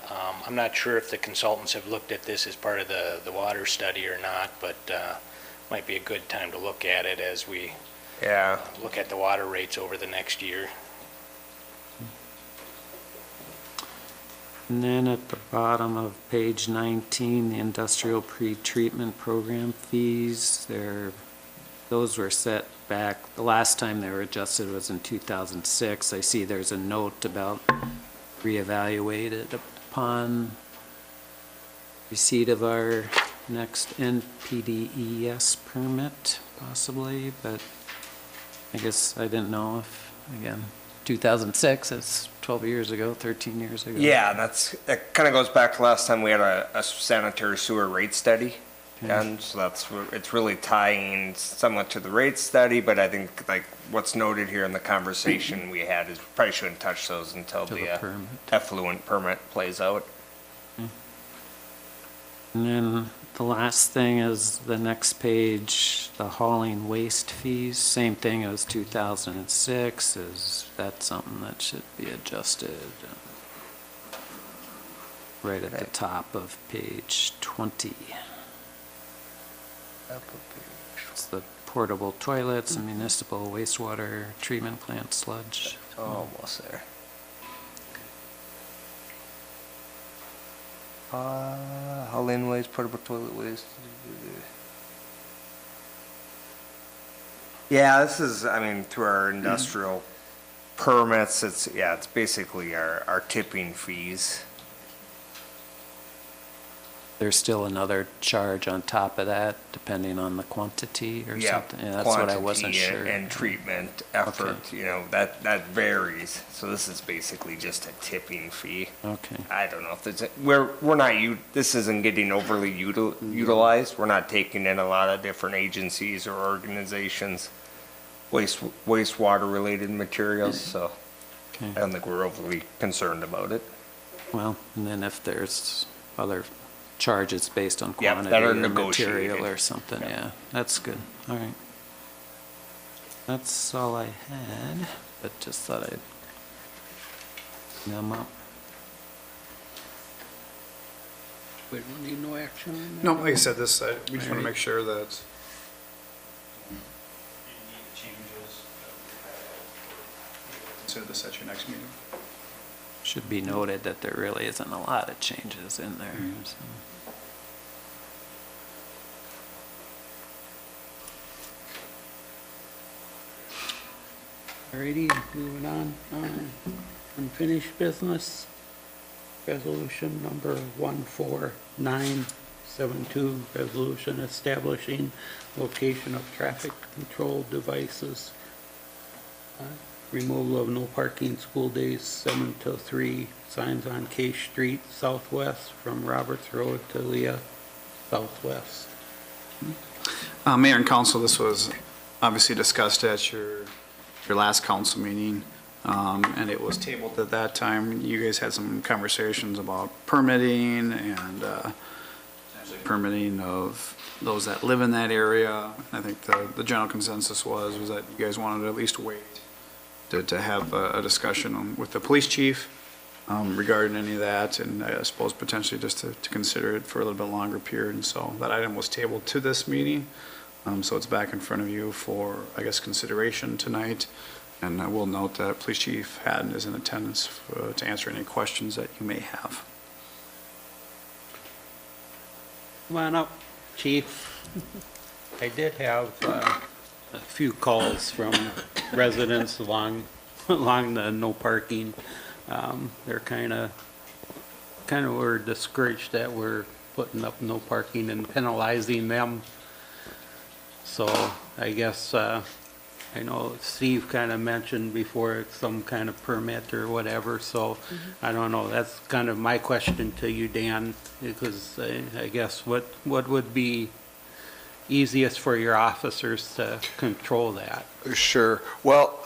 I'm not sure if the consultants have looked at this as part of the water study or not, but might be a good time to look at it as we Yeah. look at the water rates over the next year. and then at the bottom of page 19, the industrial pre-treatment program fees, those were set back, the last time they were adjusted was in 2006. I see there's a note about reevaluated upon receipt of our next NPDES permit, possibly, but I guess I didn't know if, again, 2006, it's 12 years ago, 13 years ago. Yeah, that kind of goes back to last time we had a sanitary sewer rate study. And so it's really tying somewhat to the rate study, but I think like what's noted here in the conversation we had is we probably shouldn't touch those until To the the permit. effluent permit plays out. And then the last thing is the next page, the hauling waste fees, same thing as 2006. Is that something that should be adjusted? Right at the top of page 20. It's the portable toilets and municipal wastewater treatment plant sludge. Almost there. Hauling waste, portable toilet waste. Yeah, this is, through our industrial permits, it's basically our tipping fees. There's still another charge on top of that, depending on the quantity or something? Yeah, that's what I wasn't quantity sure. and treatment effort, that varies. So this is basically just a tipping fee. Okay. I don't know if there's, this isn't getting overly utilized. We're not taking in a lot of different agencies or organizations, wastewater related materials, so Okay. I don't think we're overly concerned about it. Well, and then if there's other charges based on Yep, quantity that are or negotiated. material or something, yeah. That's good, all right. That's all I had, but just thought I'd bring them up. We don't need no action on that? No, like I said, this, we just want to Alright. make sure that consider this at your next meeting. Should be noted that there really isn't a lot of changes in there, so. Alrighty, moving on. Unfinished business. Resolution number 14972, resolution establishing location of traffic control devices. Removal of no parking school days 7 to 3, signs on Case Street southwest from Roberts Road to Leah southwest. Mayor and council, this was obviously discussed at your last council meeting, and it was tabled at that time. You guys had some conversations about permitting and potentially permitting of those that live in that area. I think the general consensus was that you guys wanted to at least wait to have a discussion with the police chief regarding any of that, and I suppose potentially just to consider it for a little bit longer period. And so that item was tabled to this meeting. So it's back in front of you for, I guess, consideration tonight. And I will note that Police Chief Haddon is in attendance to answer any questions that you may have. Come on up, chief. I did have a few calls from residents along the no parking. They're kind of were discouraged that we're putting up no parking and penalizing them. So I guess, I know Steve kind of mentioned before it's some kind of permit or whatever, so I don't know. That's kind of my question to you, Dan, because I guess what would be easiest for your officers to control that? Sure. Well,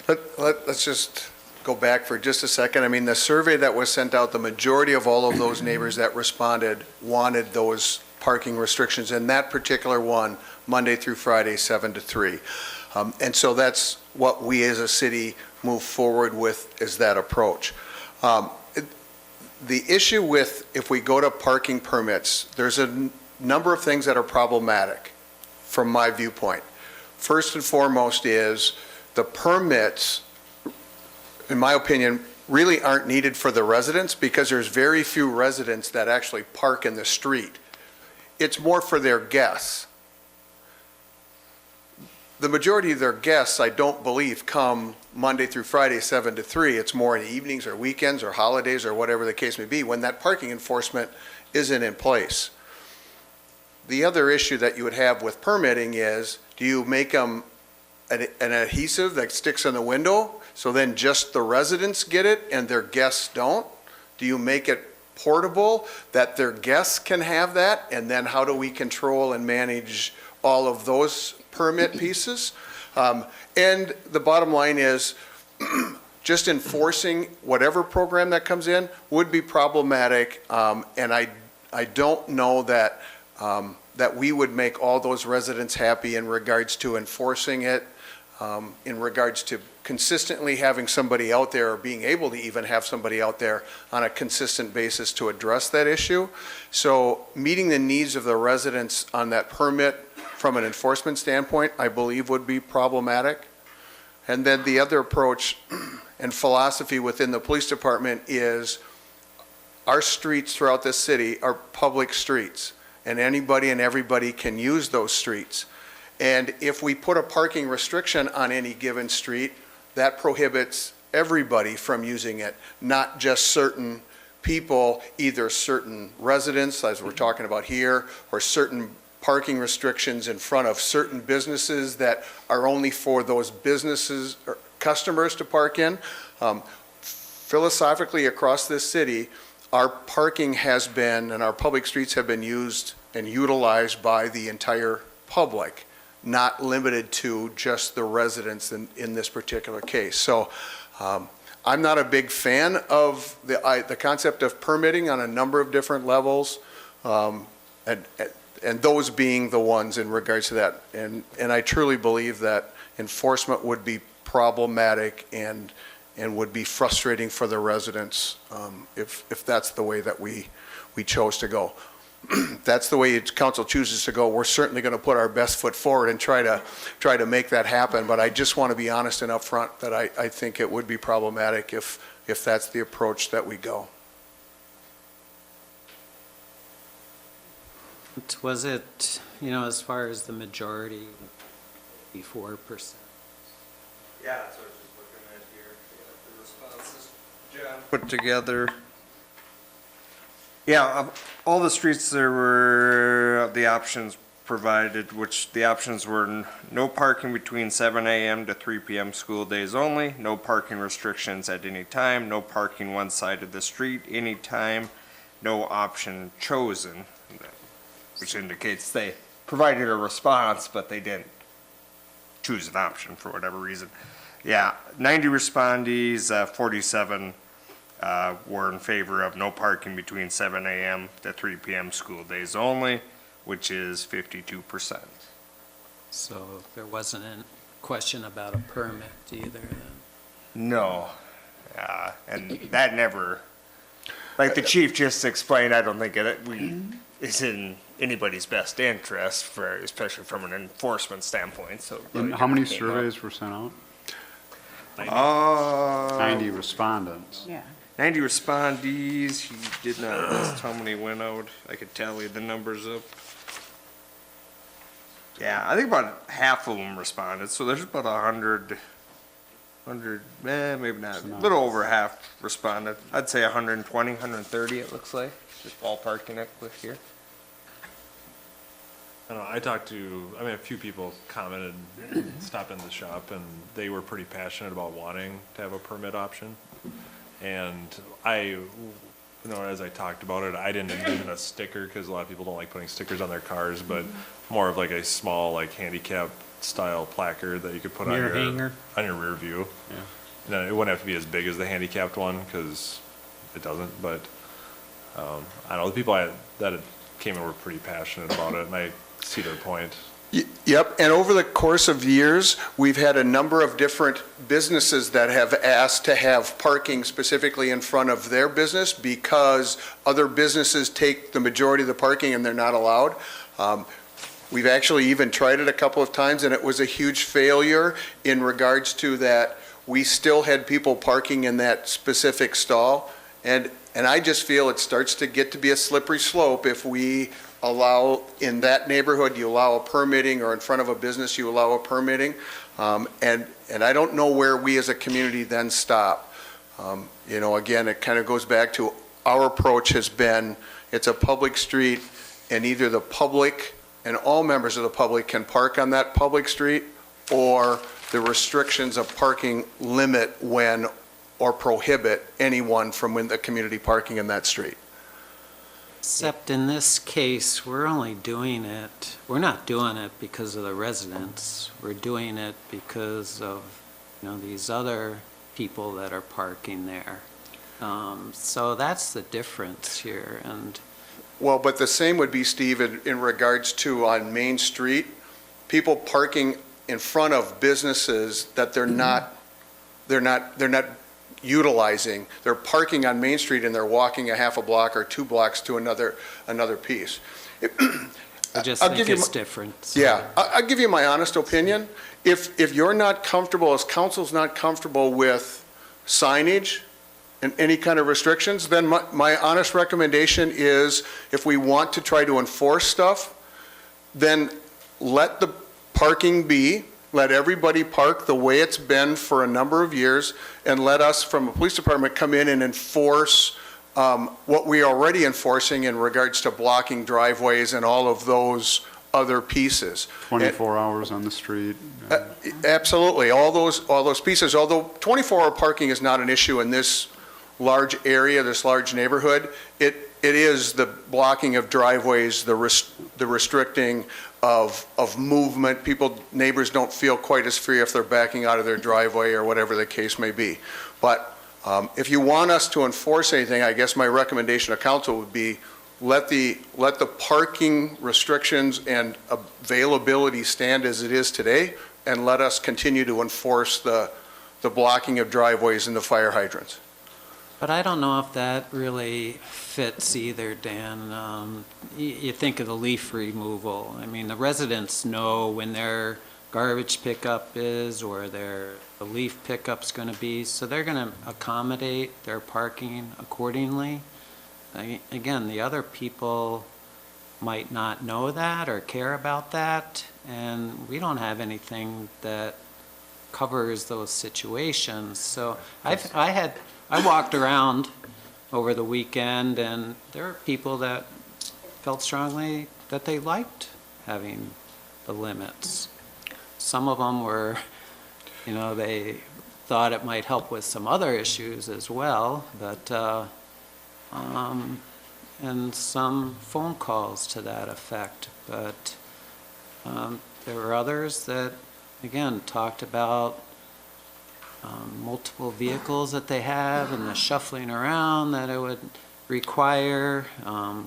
let's just go back for just a second. I mean, the survey that was sent out, the majority of all of those neighbors that responded wanted those parking restrictions in that particular one, Monday through Friday, 7 to 3. And so that's what we as a city move forward with, is that approach. The issue with, if we go to parking permits, there's a number of things that are problematic from my viewpoint. First and foremost is the permits, in my opinion, really aren't needed for the residents because there's very few residents that actually park in the street. It's more for their guests. The majority of their guests, I don't believe, come Monday through Friday, 7 to 3. It's more in the evenings or weekends or holidays or whatever the case may be when that parking enforcement isn't in place. The other issue that you would have with permitting is, do you make them an adhesive that sticks on the window so then just the residents get it and their guests don't? Do you make it portable that their guests can have that? And then how do we control and manage all of those permit pieces? And the bottom line is just enforcing whatever program that comes in would be problematic. And I don't know that that we would make all those residents happy in regards to enforcing it, in regards to consistently having somebody out there or being able to even have somebody out there on a consistent basis to address that issue. So meeting the needs of the residents on that permit from an enforcement standpoint, I believe would be problematic. And then the other approach and philosophy within the police department is our streets throughout this city are public streets, and anybody and everybody can use those streets. And if we put a parking restriction on any given street, that prohibits everybody from using it, not just certain people, either certain residents, as we're talking about here, or certain parking restrictions in front of certain businesses that are only for those businesses or customers to park in. Philosophically, across this city, our parking has been, and our public streets have been used and utilized by the entire public, not limited to just the residents in this particular case. So I'm not a big fan of the concept of permitting on a number of different levels, and those being the ones in regards to that. And I truly believe that enforcement would be problematic and would be frustrating for the residents if that's the way that we chose to go. That's the way council chooses to go. We're certainly going to put our best foot forward and try to make that happen. But I just want to be honest and upfront that I think it would be problematic if that's the approach that we go. Was it, as far as the majority, 4%? Yeah, that's what I was just looking at here. The responses John put together. Yeah, of all the streets there were the options provided, which the options were no parking between 7 a.m. to 3 p.m. school days only, no parking restrictions at any time, no parking one side of the street anytime, no option chosen, which indicates they provided a response, but they didn't choose an option for whatever reason. Yeah, 90 respondees, 47 were in favor of no parking between 7 a.m. to 3 p.m. school days only, which is 52%. So there wasn't a question about a permit either then? No, and that never, like the chief just explained, I don't think it's in anybody's best interest, especially from an enforcement standpoint. So And how many surveys were sent out? 90 respondents. Yeah. 90 respondees. He did not list how many went out. I could tally the numbers up. Yeah, I think about half of them responded. So there's about 100, maybe not. A little over half responded. I'd say 120, 130 it looks like. Just ballparking it with here. I don't know, I talked to, a few people commented, stopped in the shop, and they were pretty passionate about wanting to have a permit option. And as I talked about it, I didn't envision a sticker, because a lot of people don't like putting stickers on their cars, but more of like a small, like handicap style placard that you could put on your rear view. Yeah. No, it wouldn't have to be as big as the handicapped one, because it doesn't, but, I don't know, the people that came in were pretty passionate about it, and I see their point. Yep, and over the course of years, we've had a number of different businesses that have asked to have parking specifically in front of their business because other businesses take the majority of the parking and they're not allowed. We've actually even tried it a couple of times, and it was a huge failure in regards to that we still had people parking in that specific stall. And I just feel it starts to get to be a slippery slope if we allow, in that neighborhood, you allow a permitting, or in front of a business, you allow a permitting. And I don't know where we as a community then stop. Again, it kind of goes back to our approach has been, it's a public street, and either the public and all members of the public can park on that public street, or the restrictions of parking limit when or prohibit anyone from the community parking in that street. Except in this case, we're not doing it because of the residents. We're doing it because of, these other people that are parking there. So that's the difference here. And well, but the same would be, Steve, in regards to on Main Street, people parking in front of businesses that they're not utilizing. They're parking on Main Street and they're walking a half a block or 2 blocks to another piece. I just think it's different. So. Yeah, I'll give you my honest opinion. If you're not comfortable, as council's not comfortable with signage and any kind of restrictions, then my honest recommendation is, if we want to try to enforce stuff, then let the parking be. Let everybody park the way it's been for a number of years, and let us from a police department come in and enforce what we are already enforcing in regards to blocking driveways and all of those other pieces. 24 hours on the street. Absolutely, all those pieces, although 24-hour parking is not an issue in this large area, this large neighborhood, it is the blocking of driveways, the restricting of movement. Neighbors don't feel quite as free if they're backing out of their driveway or whatever the case may be. But If you want us to enforce anything, I guess my recommendation to council would be let the parking restrictions and availability stand as it is today, and let us continue to enforce the blocking of driveways and the fire hydrants. But I don't know if that really fits either, Dan. You think of the leaf removal. I mean, the residents know when their garbage pickup is or the leaf pickup's going to be, so they're going to accommodate their parking accordingly. Again, the other people might not know that or care about that, and we don't have anything that covers those situations. So I walked around over the weekend, and there were people that felt strongly that they liked having the limits. Some of them were, they thought it might help with some other issues as well, but, and some phone calls to that effect. But there were others that, again, talked about multiple vehicles that they have and the shuffling around that it would require,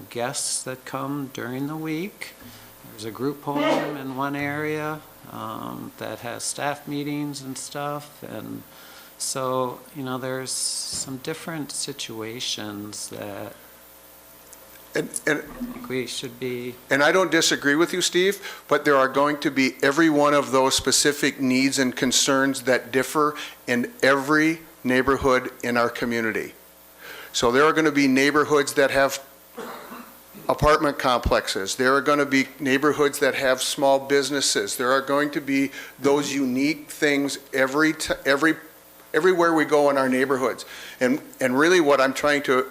guests that come during the week. There's a group home in one area that has staff meetings and stuff, and so, there's some different situations that we should be. And I don't disagree with you, Steve, but there are going to be every one of those specific needs and concerns that differ in every neighborhood in our community. So there are going to be neighborhoods that have apartment complexes. There are going to be neighborhoods that have small businesses. There are going to be those unique things everywhere we go in our neighborhoods. And really what I'm trying to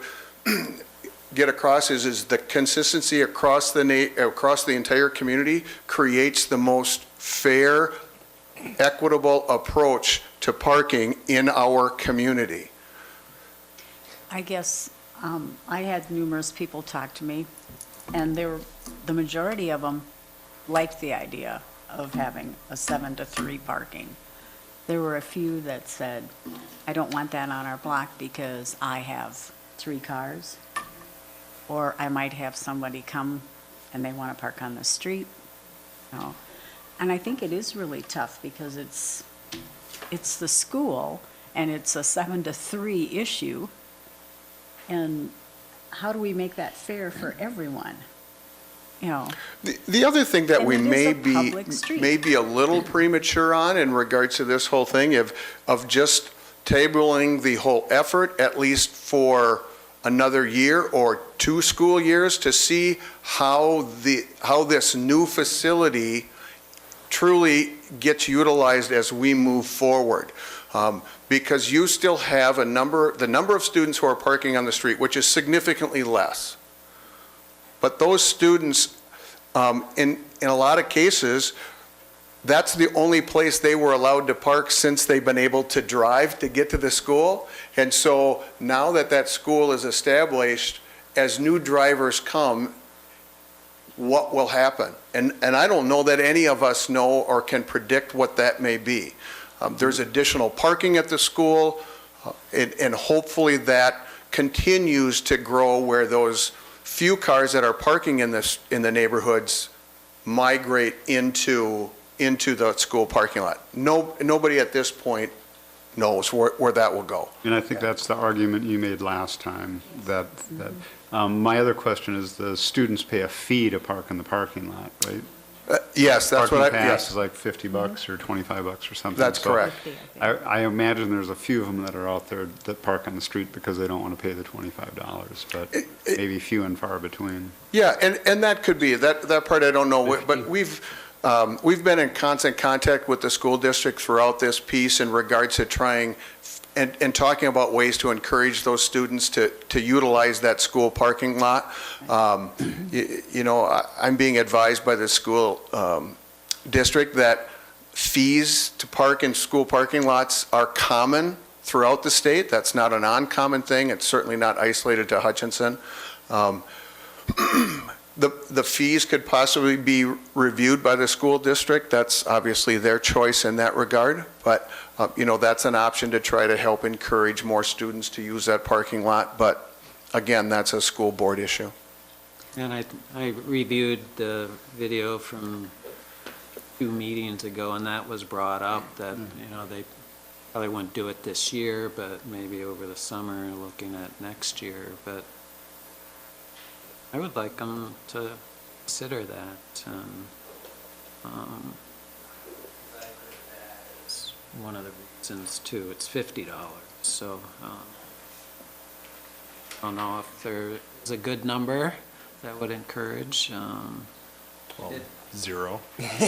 get across is the consistency across the entire community creates the most fair, equitable approach to parking in our community. I guess I had numerous people talk to me, and the majority of them liked the idea of having a 7 to 3 parking. There were a few that said, I don't want that on our block because I have 3 cars, or I might have somebody come and they want to park on the street. And I think it is really tough because it's the school and it's a 7 to 3 issue. And how do we make that fair for everyone? The other thing that we may be a little premature on in regards to this whole thing of just tabling the whole effort, at least for another year or 2 school years, to see how this new facility truly gets utilized as we move forward. Because you still have the number of students who are parking on the street, which is significantly less. But those students, in a lot of cases, that's the only place they were allowed to park since they've been able to drive to get to the school. And so now that school is established, as new drivers come, what will happen? And I don't know that any of us know or can predict what that may be. There's additional parking at the school, and hopefully that continues to grow where those few cars that are parking in the neighborhoods migrate into the school parking lot. Nobody at this point knows where that will go. And I think that's the argument you made last time, that my other question is the students pay a fee to park in the parking lot, right? Yes, that's what Parking pass is like $50 or $25 or something. That's correct. I imagine there's a few of them that are out there that park on the street because they don't want to pay the $25, but maybe few and far between. Yeah, and that could be, that part I don't know, but we've been in constant contact with the school district throughout this piece in regards to trying and talking about ways to encourage those students to utilize that school parking lot. I'm being advised by the school district that fees to park in school parking lots are common throughout the state. That's not an uncommon thing. It's certainly not isolated to Hutchinson. The fees could possibly be reviewed by the school district. That's obviously their choice in that regard. But, that's an option to try to help encourage more students to use that parking lot. But again, that's a school board issue. And I reviewed the video from 2 meetings ago, and that was brought up that, they probably wouldn't do it this year, but maybe over the summer, looking at next year. But I would like them to consider that. It's one of the reasons too. It's $50, so I don't know if there is a good number that would encourage. Well, 0. That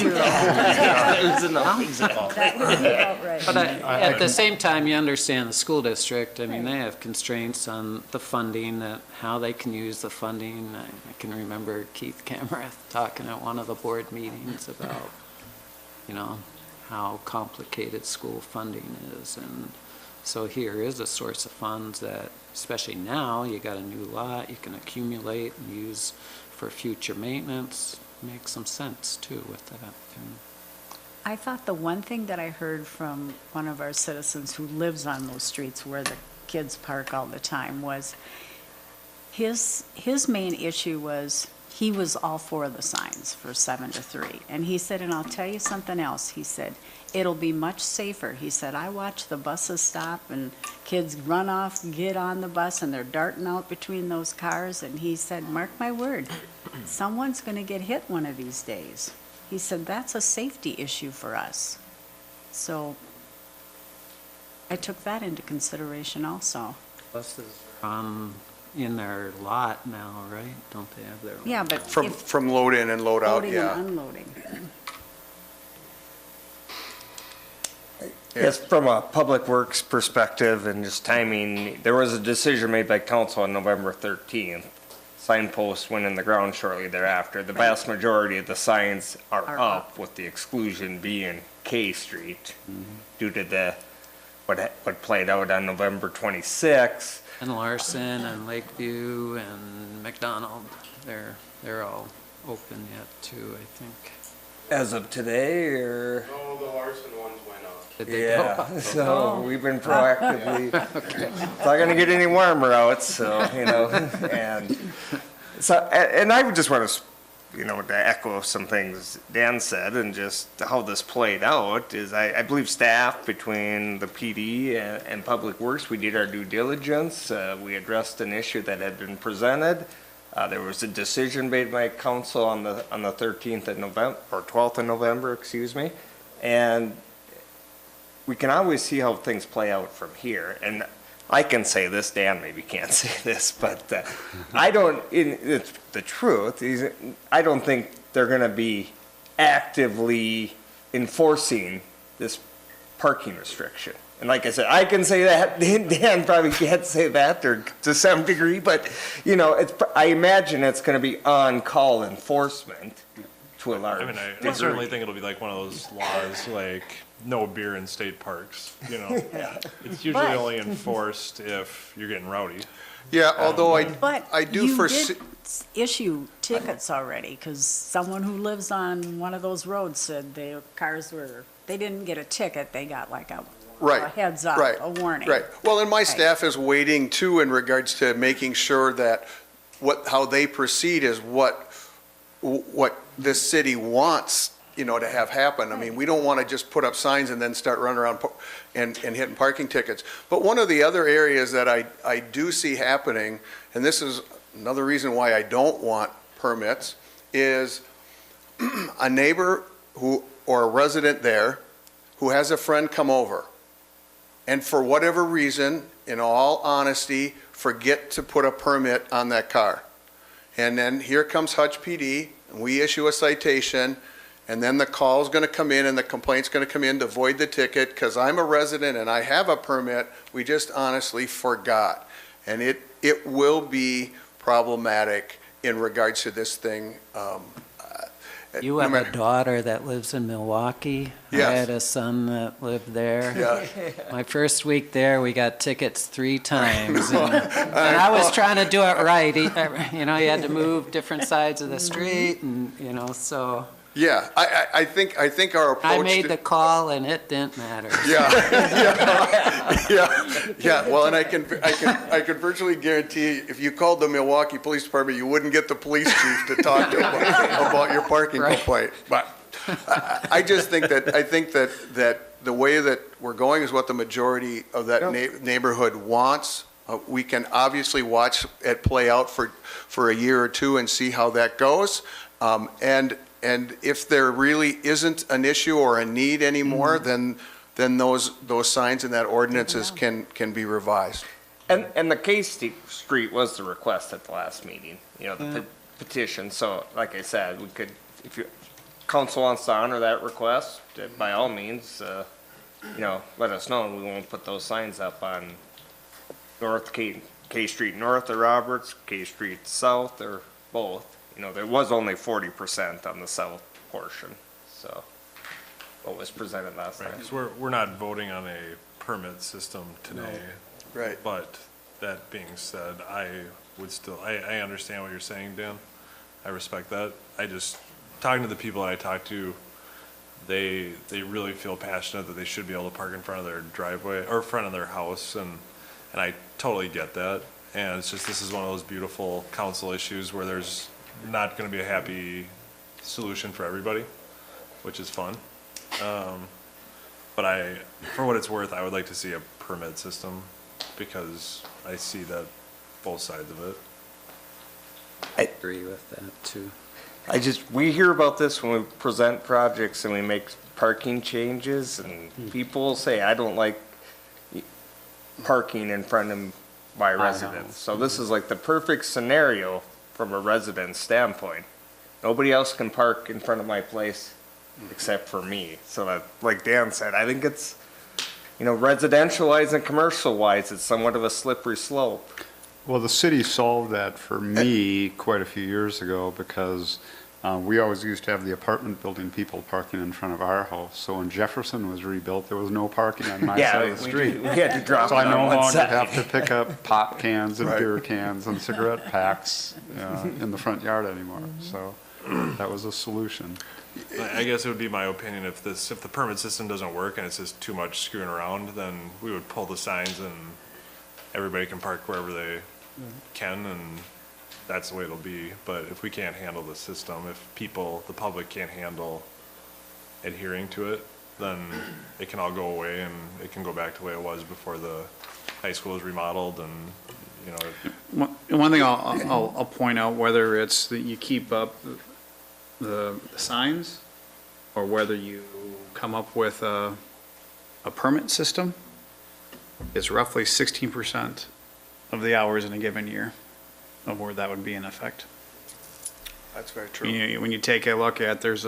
would be about right. But at the same time, you understand the school district, I mean, they have constraints on the funding, that how they can use the funding. I can remember Keith Camerath talking at one of the board meetings about, how complicated school funding is. And so here is a source of funds that, especially now, you got a new lot, you can accumulate and use for future maintenance. Makes some sense too with that. I thought the one thing that I heard from one of our citizens who lives on those streets where the kids park all the time was his main issue was he was all for the signs for 7 to 3. And he said, and I'll tell you something else, he said, it'll be much safer. He said, I watch the buses stop and kids run off, get on the bus, and they're darting out between those cars. And he said, mark my word, someone's going to get hit one of these days. He said, that's a safety issue for us. So I took that into consideration also. Buses in their lot now, right? Don't they have their own? Yeah, but From load in and load out, loading yeah. and unloading. Yes, from a public works perspective and just timing, there was a decision made by council on November 13th. Signposts went in the ground shortly thereafter. The vast majority of the signs are up, with the exclusion being K Street due to what played out on November 26th. And Larson and Lakeview and McDonald, they're all open yet too, I think. As of today, or? No, the Larson ones went up. Did they go Yeah, up? so we've been proactively, it's not gonna get any warmer out, so, and so, and I would just want to, to echo some things Dan said, and just how this played out is I believe staff between the PD and Public Works, we did our due diligence. We addressed an issue that had been presented. There was a decision made by council on the 13th of November, or 12th of November, excuse me. And we can always see how things play out from here. And I can say this, Dan maybe can't say this, but it's the truth. I don't think they're going to be actively enforcing this parking restriction. And like I said, I can say that, Dan probably can't say that, or to some degree, but, I imagine it's going to be on-call enforcement to a large degree. I certainly think it'll be like one of those laws, like no beer in state parks, It's usually only enforced if you're getting rowdy. Yeah, although But I do you foresee. did issue tickets already, because someone who lives on one of those roads said their cars they didn't get a ticket, they got like a heads up, a warning. Right. Well, and my staff is waiting too in regards to making sure that how they proceed is what this city wants, to have happen. I mean, we don't want to just put up signs and then start running around and hitting parking tickets. But one of the other areas that I do see happening, and this is another reason why I don't want permits, is a neighbor or a resident there who has a friend come over, and for whatever reason, in all honesty, forget to put a permit on that car. And then here comes Hutch PD, and we issue a citation, and then the call's gonna come in and the complaint's gonna come in to void the ticket, because I'm a resident and I have a permit, we just honestly forgot. And it will be problematic in regards to this thing. You no have a matter- daughter that lives in Milwaukee. Yes. I had a son that lived there. Yeah. My first week there, we got tickets 3 times. And I was trying to do it right. You know, you had to move different sides of the street and, you know, so Yeah, I think our approach. I made the call and it didn't matter. Yeah. Well, and I can virtually guarantee if you called the Milwaukee Police Department, you wouldn't get the police chief to talk to about your parking Right. complaint. But I just think that the way that we're going is what the majority of that neighborhood wants. We can obviously watch it play out for a year or two and see how that goes. And if there really isn't an issue or a need anymore, then those signs in that ordinances can be revised. And the K Street was the request at the last meeting, you know, the petition. So like I said, we could, if you, council wants to honor that request, by all means, you know, let us know and we won't put those signs up on North K Street North or Roberts, K Street South or both. You know, there was only 40% on the south portion, so what was presented last Right, time. because we're not voting on a permit system today. Right. But that being said, I would still, I understand what you're saying, Dan. I respect that. I just, talking to the people I talk to, they really feel passionate that they should be able to park in front of their driveway or front of their house, and I totally get that. And it's just, this is one of those beautiful council issues where there's not going to be a happy solution for everybody, which is fun. But for what it's worth, I would like to see a permit system because I see that both sides of it. I agree with that too. We hear about this when we present projects and we make parking changes and people say, I don't like parking in front of my residence. So this is like the perfect scenario from a resident standpoint. Nobody else can park in front of my place except for me. So that, like Dan said, I think it's, you know, residential-wise and commercial-wise, it's somewhat of a slippery slope. Well, the city solved that for me quite a few years ago because we always used to have the apartment building people parking in front of our house. So when Jefferson was rebuilt, there was no parking on my side of the street. We had to drop So it I no on one longer side. have to pick up pop cans and beer cans and cigarette packs in the front yard anymore. So that was a solution. I guess it would be my opinion if the permit system doesn't work and it's just too much screwing around, then we would pull the signs and everybody can park wherever they can, and that's the way it'll be. But if we can't handle the system, if the public can't handle adhering to it, then it can all go away and it can go back to the way it was before the high school was remodeled, and, you know. One thing I'll point out, whether it's that you keep up the signs or whether you come up with a permit system, it's roughly 16% of the hours in a given year of where that would be in effect. That's very true. When you take a look at, there's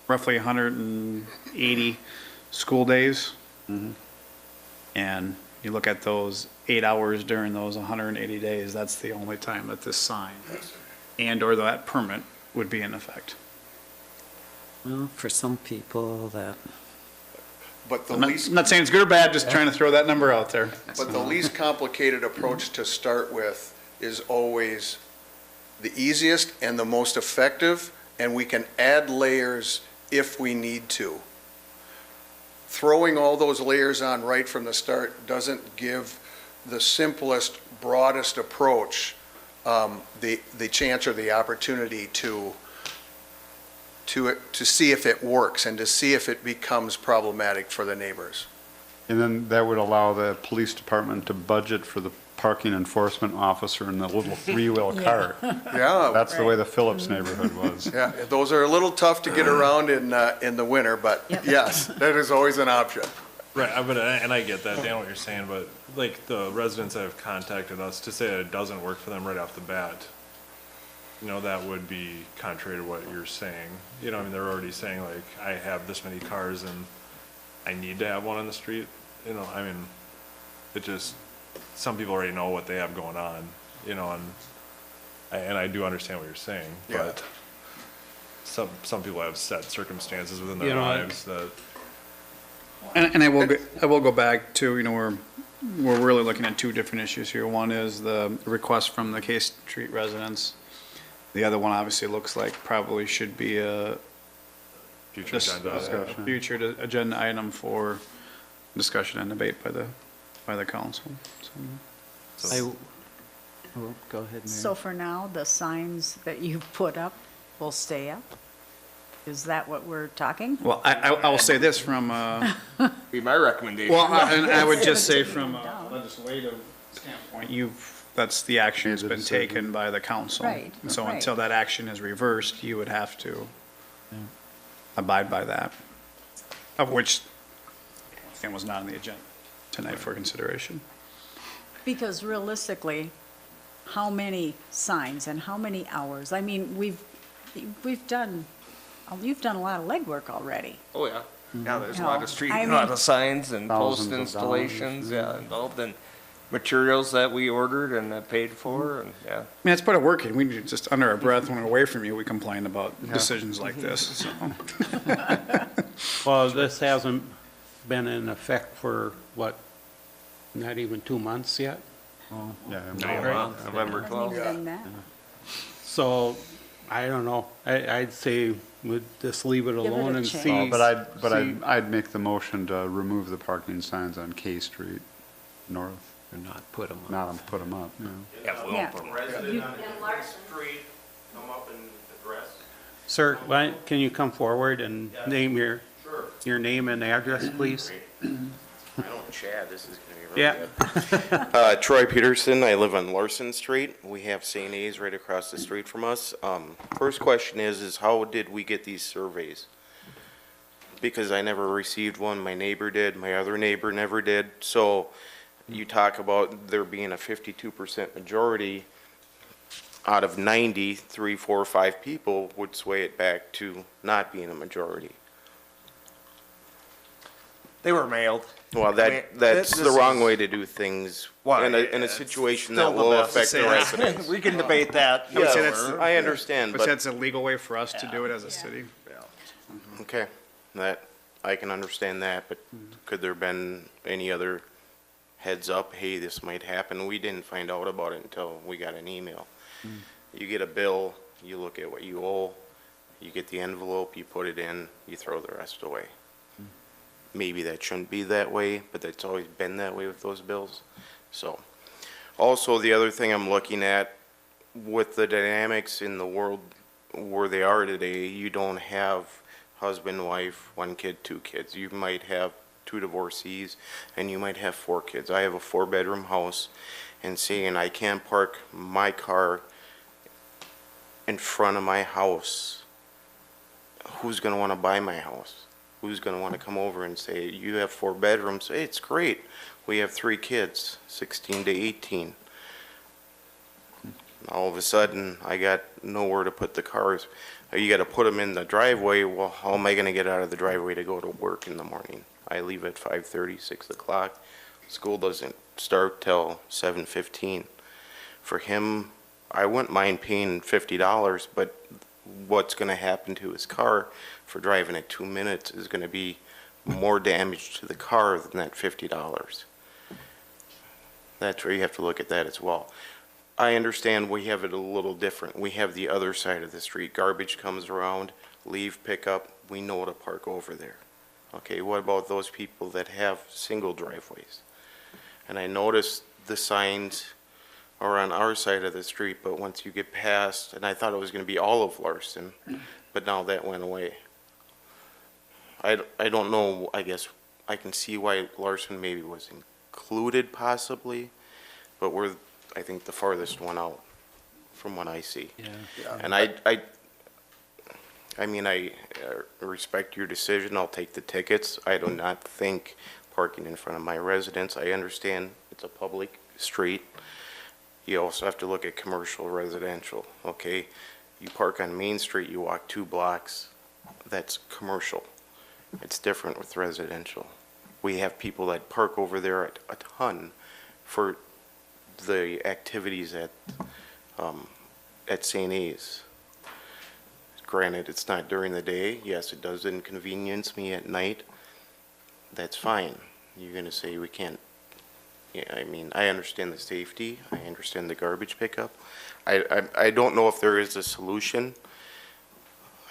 roughly 180 school days. And you look at those 8 hours during those 180 days, that's the only time that this sign and/or that permit would be in effect. Well, for some people that, But the I'm least, not saying it's good or bad, just trying to throw that number out there. but the least complicated approach to start with is always the easiest and the most effective, and we can add layers if we need to. Throwing all those layers on right from the start doesn't give the simplest, broadest approach the chance or the opportunity to see if it works and to see if it becomes problematic for the neighbors. And then that would allow the police department to budget for the parking enforcement officer in the little three-wheel cart. Yeah. That's the way the Phillips neighborhood was. Yeah, those are a little tough to get around in the winter, but yes, that is always an option. Right, and I get that, Dan, what you're saying, but like the residents that have contacted us to say that it doesn't work for them right off the bat, you know, that would be contrary to what you're saying. You know, I mean, they're already saying like, I have this many cars and I need to have one on the street. You know, I mean, it just, some people already know what they have going on, you know, and I do understand what you're saying, Yeah. but some people have set circumstances within You their know, lives that, And I will go back to, we're really looking at two different issues here. One is the request from the K Street residents. The other one obviously looks like probably should be a future agenda. future agenda item for discussion and debate by the council. So- Go ahead, Mary. So for now, the signs that you've put up will stay up? Is that what we're talking? Well, I will say this from, Be my recommendation. well, and I would just say from a legislative standpoint, that's the action that's been taken by the council. Right, And so right. until that action is reversed, you would have to abide by that, of which, again, was not on the agenda tonight for consideration. Because realistically, how many signs and how many hours? I mean, you've done a lot of legwork already. Oh, yeah. Yeah, there's a No, lot of street, I a lot mean- of signs and post Thousands of dollars, installations, yeah, involved in materials that we ordered and paid for, and, yeah. I mean, it's part of working. We just, under our breath, when we're away from you, we complain about decisions like this, so. Well, this hasn't been in effect for, what, not even 2 months yet? Yeah, November Hasn't 12th. even been that. So, I don't know. I'd say we'd just leave it Give it a alone and chance. see. But see- I'd make the motion to remove the parking signs on K Street North, Or not put them up. not put them up, yeah. Yeah. Resident on the street, come up and address. Sir, can you come forward and name your name and address, please? Chad, this is gonna be Yeah. Good. Troy Peterson, I live on Larson Street. We have St. A's right across the street from us. First question is how did we get these surveys? Because I never received one, my neighbor did, my other neighbor never did. So you talk about there being a 52% majority out of 90, 3, 4, 5 people would sway it back to not being a majority. They were mailed. Well, that's this the wrong is- way to do things Well, in a it's situation still that the will best to affect say the that. residents. We can debate that. I would say Yeah, that's- I understand, But but, that's a legal way for us to do it as a city. okay, that, I can understand that, but could there have been any other heads up, hey, this might happen? We didn't find out about it until we got an email. You get a bill, you look at what you owe, you get the envelope, you put it in, you throw the rest away. Maybe that shouldn't be that way, but that's always been that way with those bills. So, also the other thing I'm looking at, with the dynamics in the world where they are today, you don't have husband, wife, 1 kid, 2 kids. You might have 2 divorcees, and you might have 4 kids. I have a 4-bedroom house, and saying I can't park my car in front of my house, who's gonna wanna buy my house? Who's gonna wanna come over and say, you have 4 bedrooms, hey, it's great. We have 3 kids, 16 to 18. All of a sudden, I got nowhere to put the cars. You gotta put them in the driveway. Well, how am I gonna get out of the driveway to go to work in the morning? I leave at 5:30, 6 o'clock. School doesn't start till 7:15. For him, I wouldn't mind paying $50, but what's gonna happen to his car for driving it 2 minutes is gonna be more damage to the car than that $50. That's where you have to look at that as well. I understand we have it a little different. We have the other side of the street. Garbage comes around, leave, pick up, we know to park over there. Okay, what about those people that have single driveways? And I noticed the signs are on our side of the street, but once you get past, and I thought it was gonna be all of Larson, but now that went away. I don't know, I guess, I can see why Larson maybe was included possibly, but we're, I think, the farthest one out from what I see. Yeah. And I mean, I respect your decision, I'll take the tickets. I do not think parking in front of my residence, I understand it's a public street. You also have to look at commercial residential, okay? You park on Main Street, you walk 2 blocks, that's commercial. It's different with residential. We have people that park over there a ton for the activities at St. A's. granted, it's not during the day. Yes, it does inconvenience me at night. That's fine. You're gonna say we can't, yeah, I mean, I understand the safety, I understand the garbage pickup. I don't know if there is a solution.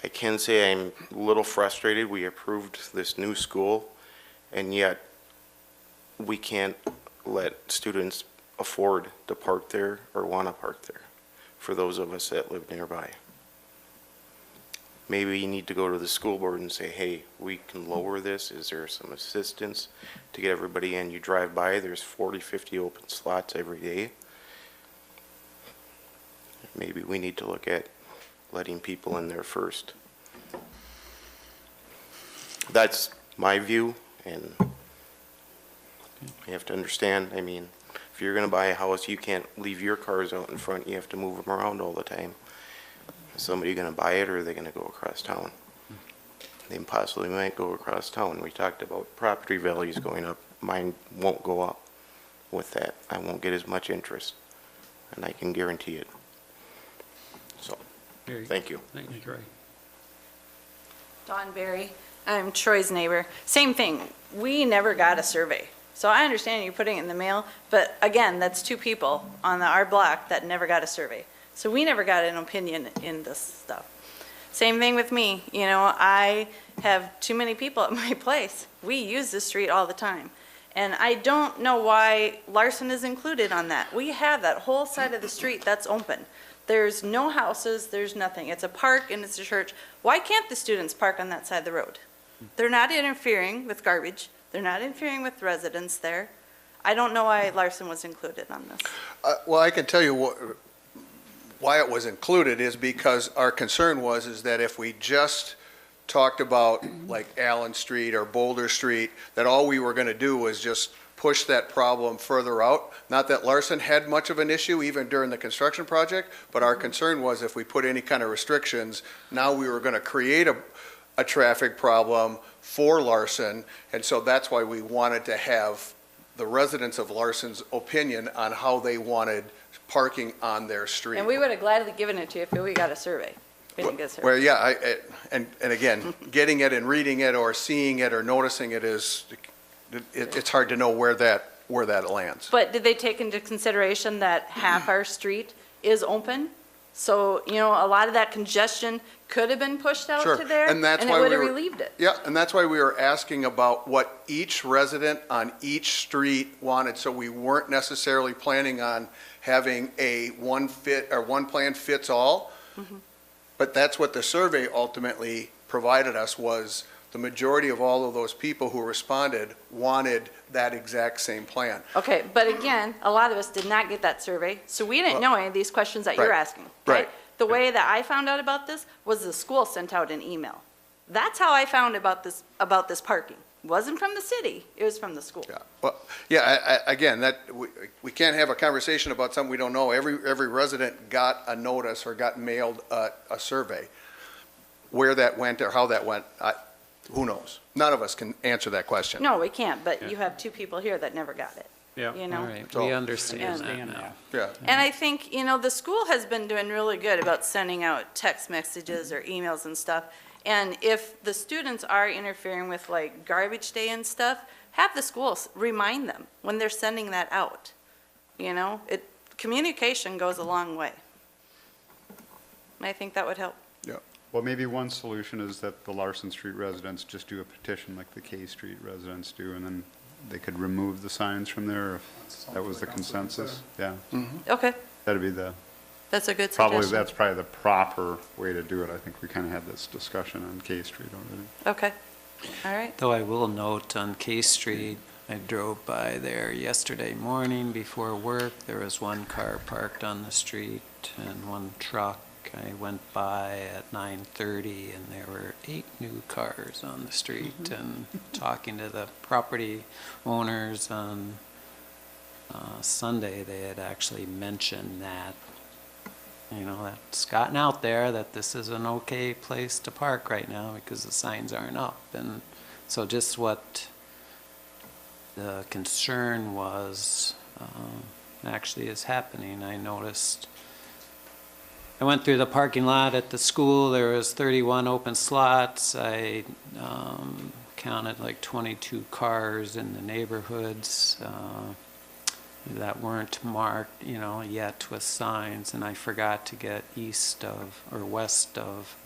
I can say I'm a little frustrated. We approved this new school, and yet we can't let students afford to park there or want to park there, for those of us that live nearby. Maybe you need to go to the school board and say, hey, we can lower this. Is there some assistance to get everybody in? You drive by, there's 40, 50 open slots every day. Maybe we need to look at letting people in there first. That's my view, and you have to understand, I mean, if you're gonna buy a house, you can't leave your cars out in front. You have to move them around all the time. Is somebody gonna buy it, or are they gonna go across town? They possibly might go across town. We talked about property values going up. Mine won't go up with that. I won't get as much interest, and I can guarantee it. So, thank you. Thank you, Troy. Dawn Berry. I'm Troy's neighbor. Same thing. We never got a survey. So I understand you're putting it in the mail, but again, that's two people on our block that never got a survey. So we never got an opinion in this stuff. Same thing with me. You know, I have too many people at my place. We use this street all the time. And I don't know why Larson is included on that. We have that whole side of the street that's open. There's no houses, there's nothing. It's a park and it's a church. Why can't the students park on that side of the road? They're not interfering with garbage. They're not interfering with residents there. I don't know why Larson was included on this. Well, I can tell you why it was included is because our concern is that if we just talked about like Allen Street or Boulder Street, that all we were going to do was just push that problem further out. Not that Larson had much of an issue even during the construction project, but our concern was if we put any kind of restrictions, now we were going to create a traffic problem for Larson, and so that's why we wanted to have the residents of Larson's opinion on how they wanted parking on their street. And we would have gladly given it to you if we got a survey. We didn't get a survey. Well, yeah, and again, getting it and reading it or seeing it or noticing it is, it's hard to know where that lands. But did they take into consideration that half our street is open? So, you know, a lot of that congestion could have been pushed out Sure. to there, And that's and why it would have we were- relieved it. Yeah, and that's why we were asking about what each resident on each street wanted, so we weren't necessarily planning on having a one plan fits all. But that's what the survey ultimately provided us, was the majority of all of those people who responded wanted that exact same plan. Okay, but again, a lot of us did not get that survey, so we didn't know any of these questions that you're Right. asking. okay? Right. The way that I found out about this was the school sent out an email. That's how I found about this parking. It wasn't from the city, it was from the school. Yeah, well, yeah, again, that, we can't have a conversation about something we don't know. Every resident got a notice or got mailed a survey. Where that went or how that went, who knows? None of us can answer that question. No, we can't, but you have two people here that never got it. Yeah. You know? All right, So- we understand that Understand now. Yeah. And I think, you know, the school has been doing really good about sending out text messages or emails and stuff. And if the students are interfering with like garbage day and stuff, have the schools remind them when they're sending that out. You know, communication goes a long way. And I think that would help. Well, maybe one solution is that the Larson Street residents just do a petition like the K Street residents do, and then they could remove the signs from there if that was the consensus. Yeah, Okay, that'd be the, that's a good suggestion. that's probably the proper way to do it. I think we kind of had this discussion on K Street already. Okay, all right. Though I will note on K Street, I drove by there yesterday morning before work. There was one car parked on the street and one truck. I went by at 9:30 and there were 8 new cars on the street. And talking to the property owners on Sunday, they had actually mentioned that, you know, that's gotten out there that this is an okay place to park right now because the signs aren't up. And so just what the concern was actually is happening. I noticed I went through the parking lot at the school, there was 31 open slots. I counted like 22 cars in the neighborhoods that weren't marked, yet with signs, and I forgot to get east of, or west of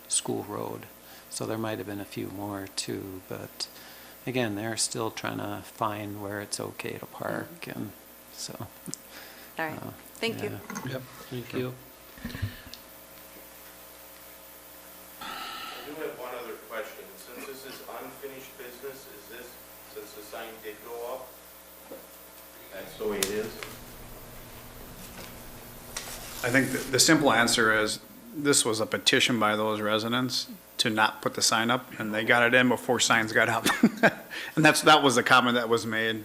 School Road. So there might have been a few more too, but again, they're still trying to find where it's okay to park, and so. All right, thank you. Yep, thank you. I do have one other question. Since this is unfinished business, since the sign did go up, that's the way it is? I think the simple answer is, this was a petition by those residents to not put the sign up, and they got it in before signs got up. And that was the comment that was made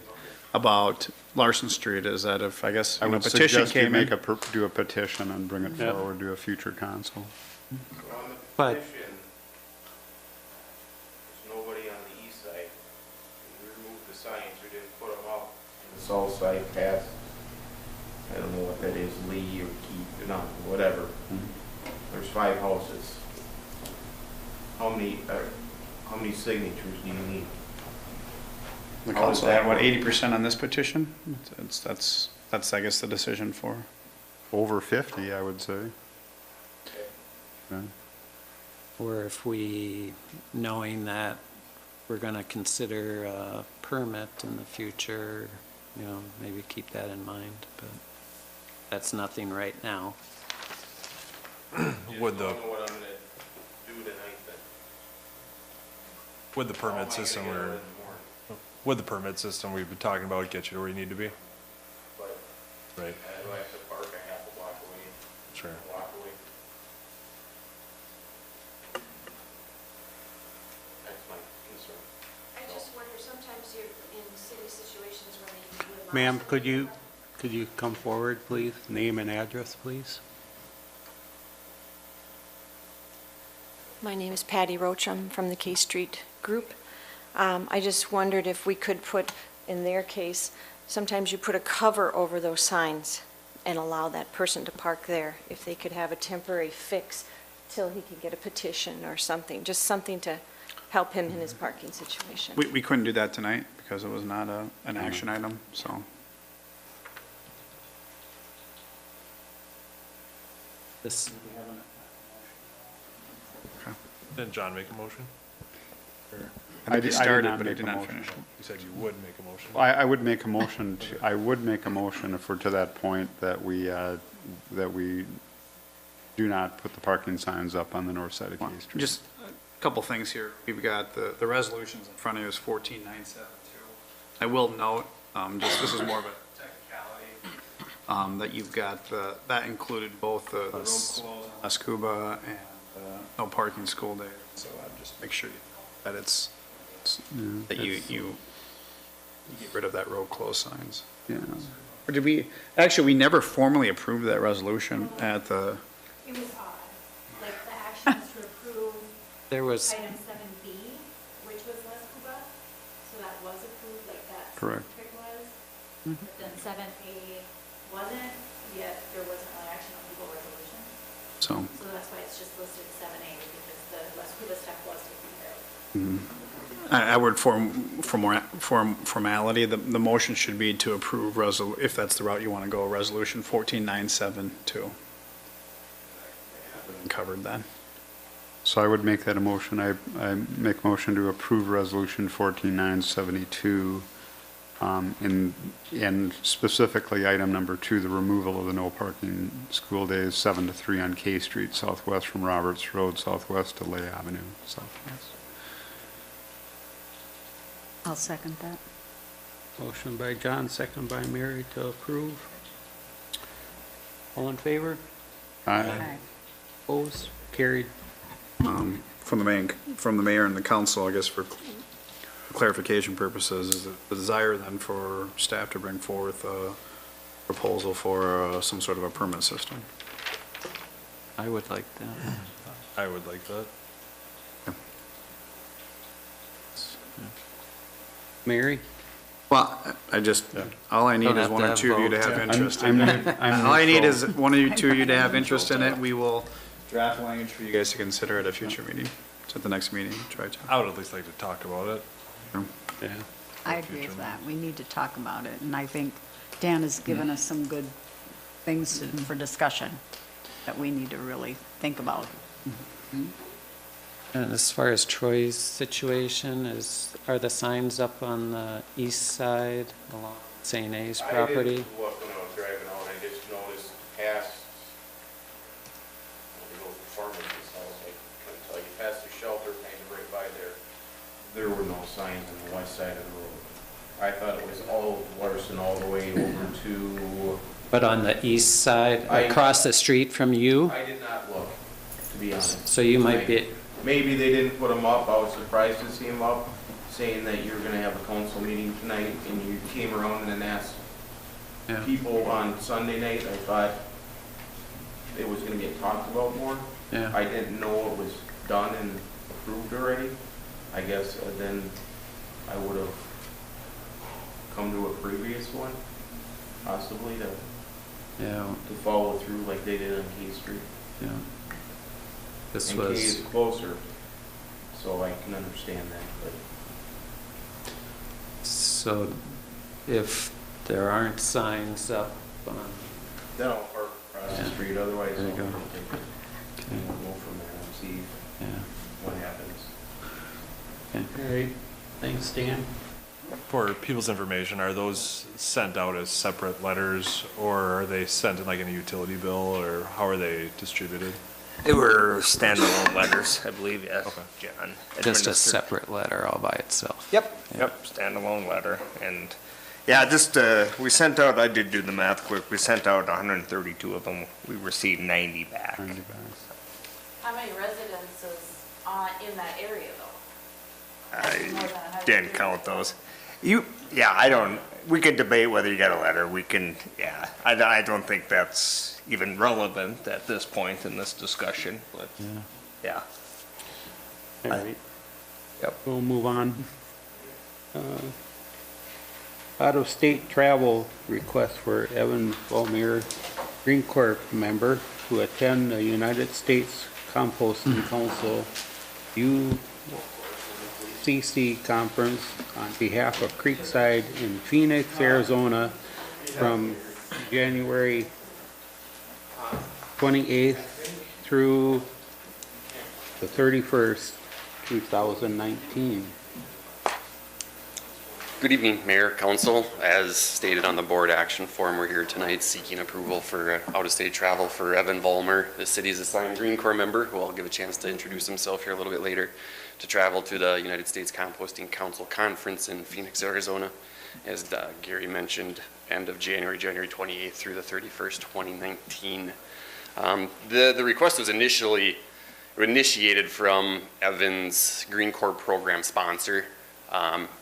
about Larson Street, is that if, I guess, I a would petition suggest you came in. do a petition and bring it Yep. forward to a future council. So on the But- petition, there's nobody on the east side. We removed the signs, we didn't put them up. The south side past, I don't know what that is, Lee or Keith, no, whatever. There's 5 houses. How many signatures do you need? The How does council that had, what, work? 80% on this petition? That's, I guess, the decision for. Over 50, I would say. Yeah. Or if we, knowing that we're going to consider a permit in the future, maybe keep that in mind, but that's nothing right now. Would the, I don't know what I'm gonna do tonight then. would the How am I permit gonna system get it or, in the morning? would the permit system we've been talking about get you to where you need to be? But Right, I do have to park a half a block away, sure. a block away. That's my concern. I just wonder, sometimes you're in city situations where they would allow Ma'am, somebody could you come forward, please? Name and address, please. My name is Patty Roach. I'm from the K Street Group. I just wondered if we could put, in their case, sometimes you put a cover over those signs and allow that person to park there, if they could have a temporary fix till he could get a petition or something, just something to help him in his parking situation. We couldn't do that tonight because it was not an action item, so. This, Didn't John make a motion? I think he did started, not but he make did a not motion. finish it. You said you would make a motion. I would make a motion, I would make a motion if we're to that point that we do not put the parking signs up on the north side of K Street. Just a couple things here. We've got the resolutions in front of you is 14972. I will note, this is more of a technicality, that you've got, that included both the road closed on Escuba and no parking school day. So I'd just make sure that that you get rid of that road closed signs. Yeah. Or did we, actually, we never formally approved that resolution at the, It was odd, like the action was to approve there was, item 7B, which was Les Cuba, so that was approved, like that Correct. specific was. But then 7A wasn't, yet there wasn't an action on legal resolution. so. So that's why it's just listed 7A, because the Les Cuba stuff was taken care of. I would formality, the motion should be to approve if that's the route you want to go, resolution 14972. Covered then. So I would make that a motion. I make a motion to approve resolution 14972, and specifically item number 2, the removal of the no parking school days 7 to 3 on K Street, southwest from Roberts Road, southwest to Lay Avenue, southwest. I'll second that. Motion by John, second by Mary to approve. All in favor? Aye. Opposed? Carried. From the mayor and the council, I guess for clarification purposes, is it the desire then for staff to bring forth a proposal for some sort of a permit system? I would like that. I would like that. Mary? Well, all I need Don't is have one to or have two of you to vote. have interest in it. All I need is one or two of you to have interest in it. We will draft language for you guys to consider at a future meeting, so at the next meeting, try to. I would at least like to talk about it. Yeah. I agree with that. We need to talk about it, and I think Dan has given us some good things for discussion that we need to really think about. And as far as Troy's situation, are the signs up on the east side along St. A's property? I didn't look when I was driving out, I just noticed past, the old farmer's house, I couldn't tell you, past the shelter, kind of right by there were no signs on the west side of the road. I thought it was all Larson all the way over to, But on the east side, across the street from you? I did not look, to be honest. So you might be, Maybe they didn't put them up, I was surprised to see them up, saying that you were gonna have a council meeting tonight, and you came around and then asked yeah, people on Sunday night, I thought it was gonna get talked about more. yeah. I didn't know it was done and approved already. I guess then I would have come to a previous one, possibly Yeah, to follow through like they did on K Street. yeah. This And K was, is closer, so I can understand that, but. so if there aren't signs up on, Then I'll park across the Yeah. street, otherwise There I'll you go. take it. And we'll go from there and see yeah, what happens. okay. All right, thanks, Dan. For people's information, are those sent out as separate letters, or are they sent in like in a utility bill, or how are they distributed? They were standalone letters, I believe, yes, Okay. John. Just a administered. separate letter all by itself. Yep, standalone letter, and, yeah, just, we sent out, I did do the math quick, we sent out 132 of them, we received 90 back. How many residences in that area, though? I didn't count those. We could debate whether you got a letter, we can, yeah, I don't think that's even relevant at this point in this discussion, but, yeah. All right, Yep. we'll move on. Out-of-state travel request for Evan Volmer, Green Corp member, to attend the United States Composting Council UCC conference on behalf of Creekside in Phoenix, Arizona, from January 28th through the 31st, 2019. Good evening, Mayor, Council. As stated on the board action form, we're here tonight seeking approval for out-of-state travel for Evan Vollmer, the city's assigned Green Corps member, who I'll give a chance to introduce himself here a little bit later, to travel to the United States Composting Council Conference in Phoenix, Arizona. As Gary mentioned, end of January 28th through the 31st, 2019. The request was initiated from Evan's Green Corps program sponsor.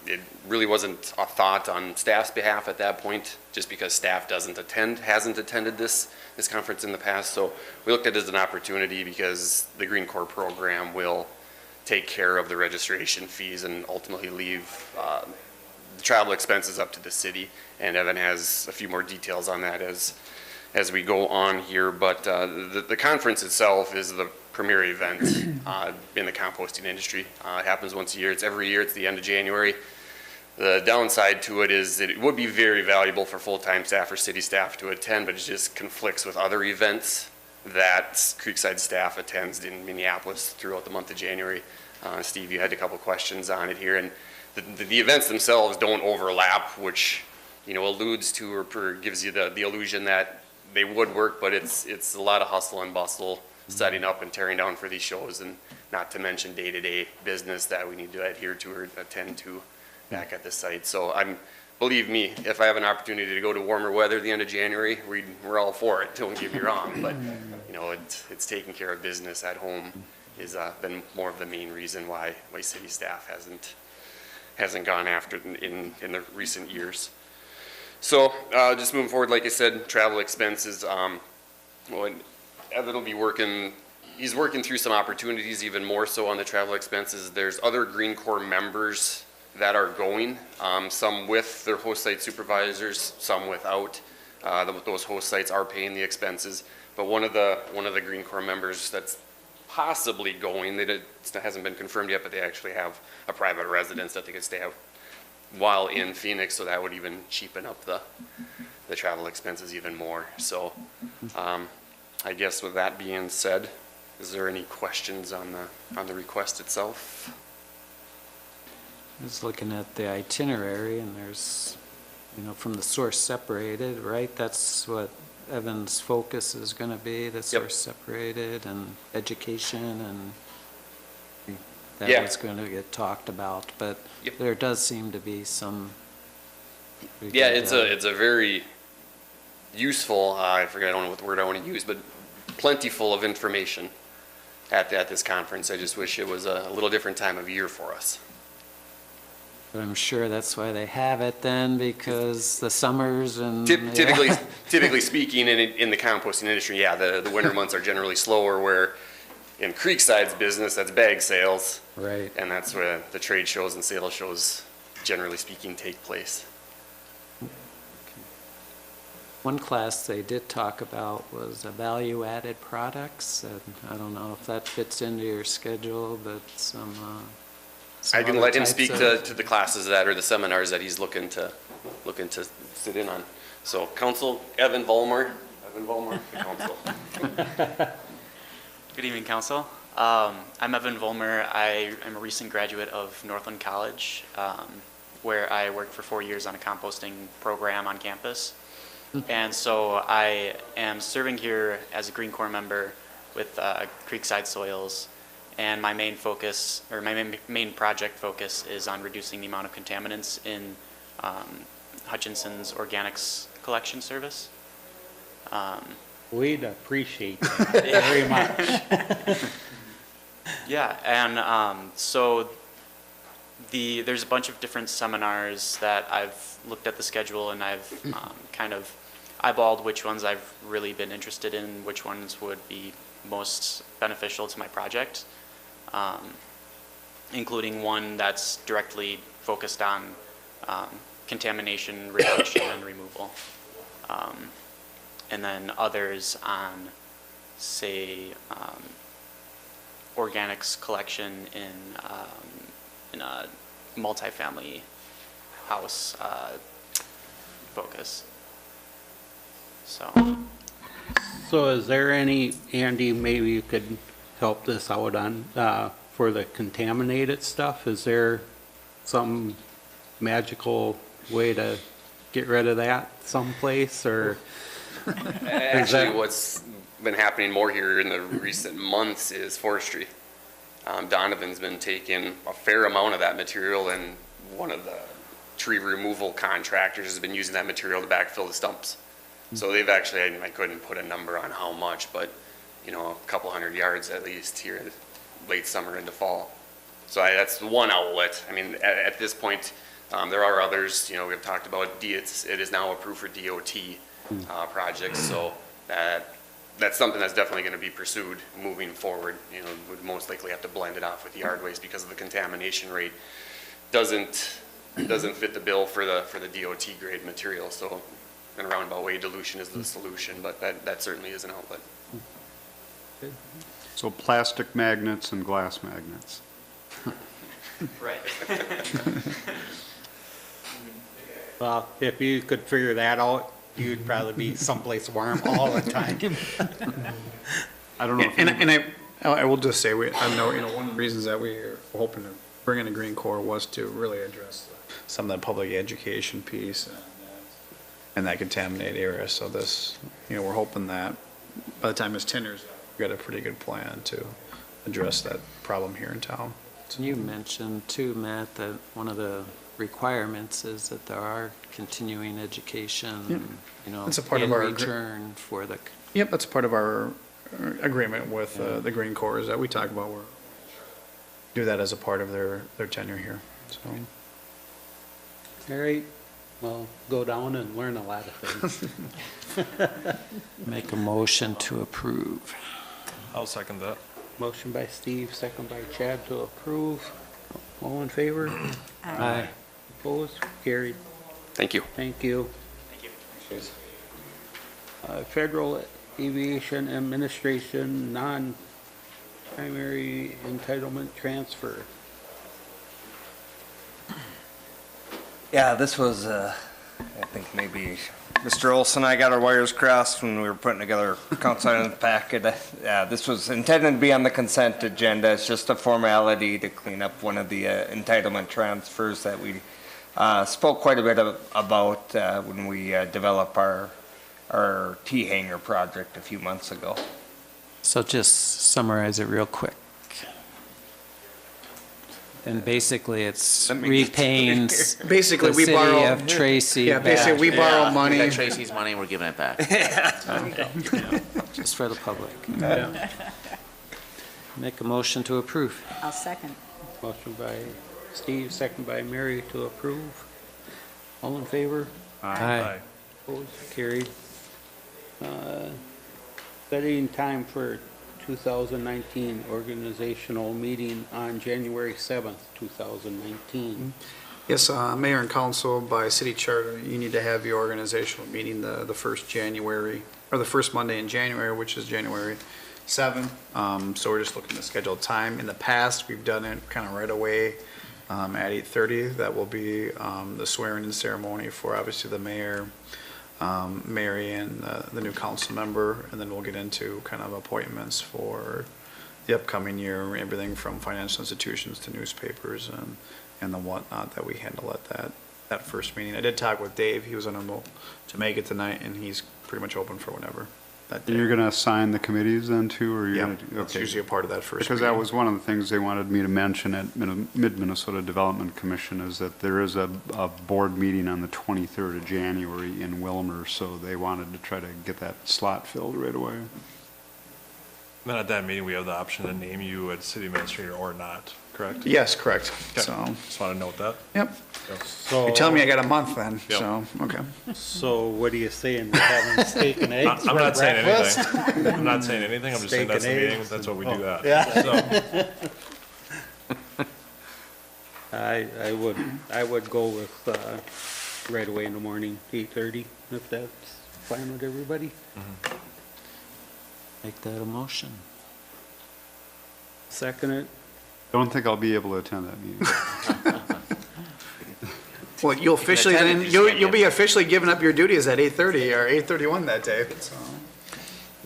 It really wasn't a thought on staff's behalf at that point, just because staff hasn't attended this conference in the past. So we looked at it as an opportunity because the Green Corps program will take care of the registration fees and ultimately leave the travel expenses up to the city. And Evan has a few more details on that as we go on here. But the conference itself is the premier event in the composting industry. It happens once a year. It's every year. It's the end of January. The downside to it is that it would be very valuable for full-time staff or city staff to attend, but it just conflicts with other events that Creekside staff attends in Minneapolis throughout the month of January. Steve, you had a couple questions on it here, and the events themselves don't overlap, which alludes to or gives you the illusion that they would work, but it's a lot of hustle and bustle setting up and tearing down for these shows, and not to mention day-to-day business that we need to adhere to or attend to back at the site. So believe me, if I have an opportunity to go to warmer weather at the end of January, we're all for it, don't get me wrong, but it's taking care of business at home has been more of the main reason why city staff hasn't gone after in the recent years. So just moving forward, like I said, travel expenses, Evan will be he's working through some opportunities even more so on the travel expenses. There's other Green Corps members that are going, some with their host site supervisors, some without. Those host sites are paying the expenses, but one of the Green Corps members that's possibly going, it hasn't been confirmed yet, but they actually have a private residence that they could stay at while in Phoenix, so that would even cheapen up the travel expenses even more. So I guess with that being said, is there any questions on the request itself? I was looking at the itinerary, and there's, from the source separated, right? That's what Evan's focus is going to be, the source separated and education, and that was going to get talked about. But there does seem to be some. Yeah, it's a very useful. I don't know what the word I want to use, but plentiful of information at this conference. I just wish it was a little different time of year for us. But I'm sure that's why they have it then, because the summers and. Typically speaking, in the composting industry, the winter months are generally slower, where in Creekside's business, that's bag sales. Right. And that's where the trade shows and sales shows, generally speaking, take place. One class they did talk about was value-added products, and I don't know if that fits into your schedule, but I can let him speak to the classes that or the seminars that he's looking to sit in on. So, Council Evan Vollmer, the council. Good evening, Council. I'm Evan Vollmer. I am a recent graduate of Northland College, where I worked for 4 years on a composting program on campus. And so I am serving here as a Green Corps member with Creekside Soils. And my main focus, or my main project focus, is on reducing the amount of contaminants in Hutchinson's organics collection service. We'd appreciate that very much. Yeah, and so there's a bunch of different seminars that I've looked at the schedule, and I've kind of eyeballed which ones I've really been interested in, which ones would be most beneficial to my project. Including one that's directly focused on contamination reduction and removal. And then others on, say, organics collection in a multifamily house focus. So is there any, Andy, maybe you could help this out on, for the contaminated stuff? Is there some magical way to get rid of that someplace, or? Actually, what's been happening more here in the recent months is forestry. Donovan's been taking a fair amount of that material, and one of the tree removal contractors has been using that material to backfill the stumps. So they've actually, I couldn't put a number on how much, but a couple 100 yards at least here late summer into fall. So that's one outlet. I mean, at this point, there are others. We've talked about it is now approved for DOT projects. So that's something that's definitely going to be pursued moving forward. Would most likely have to blend it off with yard waste because of the contamination rate doesn't fit the bill for the DOT grade material. So in a roundabout way, dilution is the solution, but that certainly is an outlet. So plastic magnets and glass magnets. Right. Well, if you could figure that out, you'd probably be someplace warm all the time. I don't know. And I will just say, I know, one of the reasons that we were hoping to bring in a Green Corps was to really address some of the public education piece and that contaminated area. So this, we're hoping that by the time this tender's up, we've got a pretty good plan to address that problem here in town. So you mentioned too, Matt, that one of the requirements is that there are continuing education, That's a part in of our return for the. Yep, that's part of our agreement with the Green Corps, is that we talk about do that as a part of their tenure here. So. All right, well, go down and learn a lot of things. Make a motion to approve. I'll second that. Motion by Steve, second by Chad to approve. All in favor? Aye. Opposed? Carried. Thank you. Thank you. Federal Aviation Administration non-primary entitlement transfer. Yeah, this was, I think maybe Mr. Olson and I got our wires crossed when we were putting together a council item packet. Yeah, this was intended to be on the consent agenda. It's just a formality to clean up one of the entitlement transfers that we spoke quite a bit about when we developed our T-hanger project a few months ago. So just summarize it real quick. And basically, it's repaying Basically, the we city borrow. of Tracy. Yeah, basically, we borrow We money. got Tracy's money, we're giving it back. Just for the public. Yeah. Make a motion to approve. I'll second. Motion by Steve, second by Mary to approve. All in favor? Aye. Opposed? Carried. Setting time for 2019 organizational meeting on January 7th, 2019. Yes, Mayor and Council, by city charter, you need to have your organizational meeting the first January, or the first Monday in January, which is January 7th. So we're just looking to schedule time. In the past, we've done it kind of right away at 8:30. That will be the swearing-in ceremony for obviously the mayor, Mary, and the new council member, and then we'll get into kind of appointments for the upcoming year, everything from financial institutions to newspapers and the whatnot that we handle at that first meeting. I did talk with Dave. He was unable to make it tonight, and he's pretty much open for whenever that day. You're going to assign the committees then too, or you're Yeah, going to? that's usually a part of that first Because that meeting. was one of the things they wanted me to mention at Mid-Minnesota Development Commission is that there is a board meeting on the 23rd of January in Wilmer, so they wanted to try to get that slot filled right away. Then at that meeting, we have the option to name you as city administrator or not, correct? Yes, correct. Okay. So, Just want to note that. yep. So, You're telling me I got a month then, Yep. so, okay. so what are you saying? We're having steak and eggs I'm for not saying breakfast? anything. I'm not saying anything. I'm just saying Steak that's the and meeting. eggs That's what we and- do that. Yeah. So, I would go with right away in the morning, 8:30, if that's fine with everybody. Make that a motion. Second it. Don't think I'll be able to attend that meeting. Well, you'll officially, then, you'll be officially giving up your duties at 8:30 or 8:31 that day, so.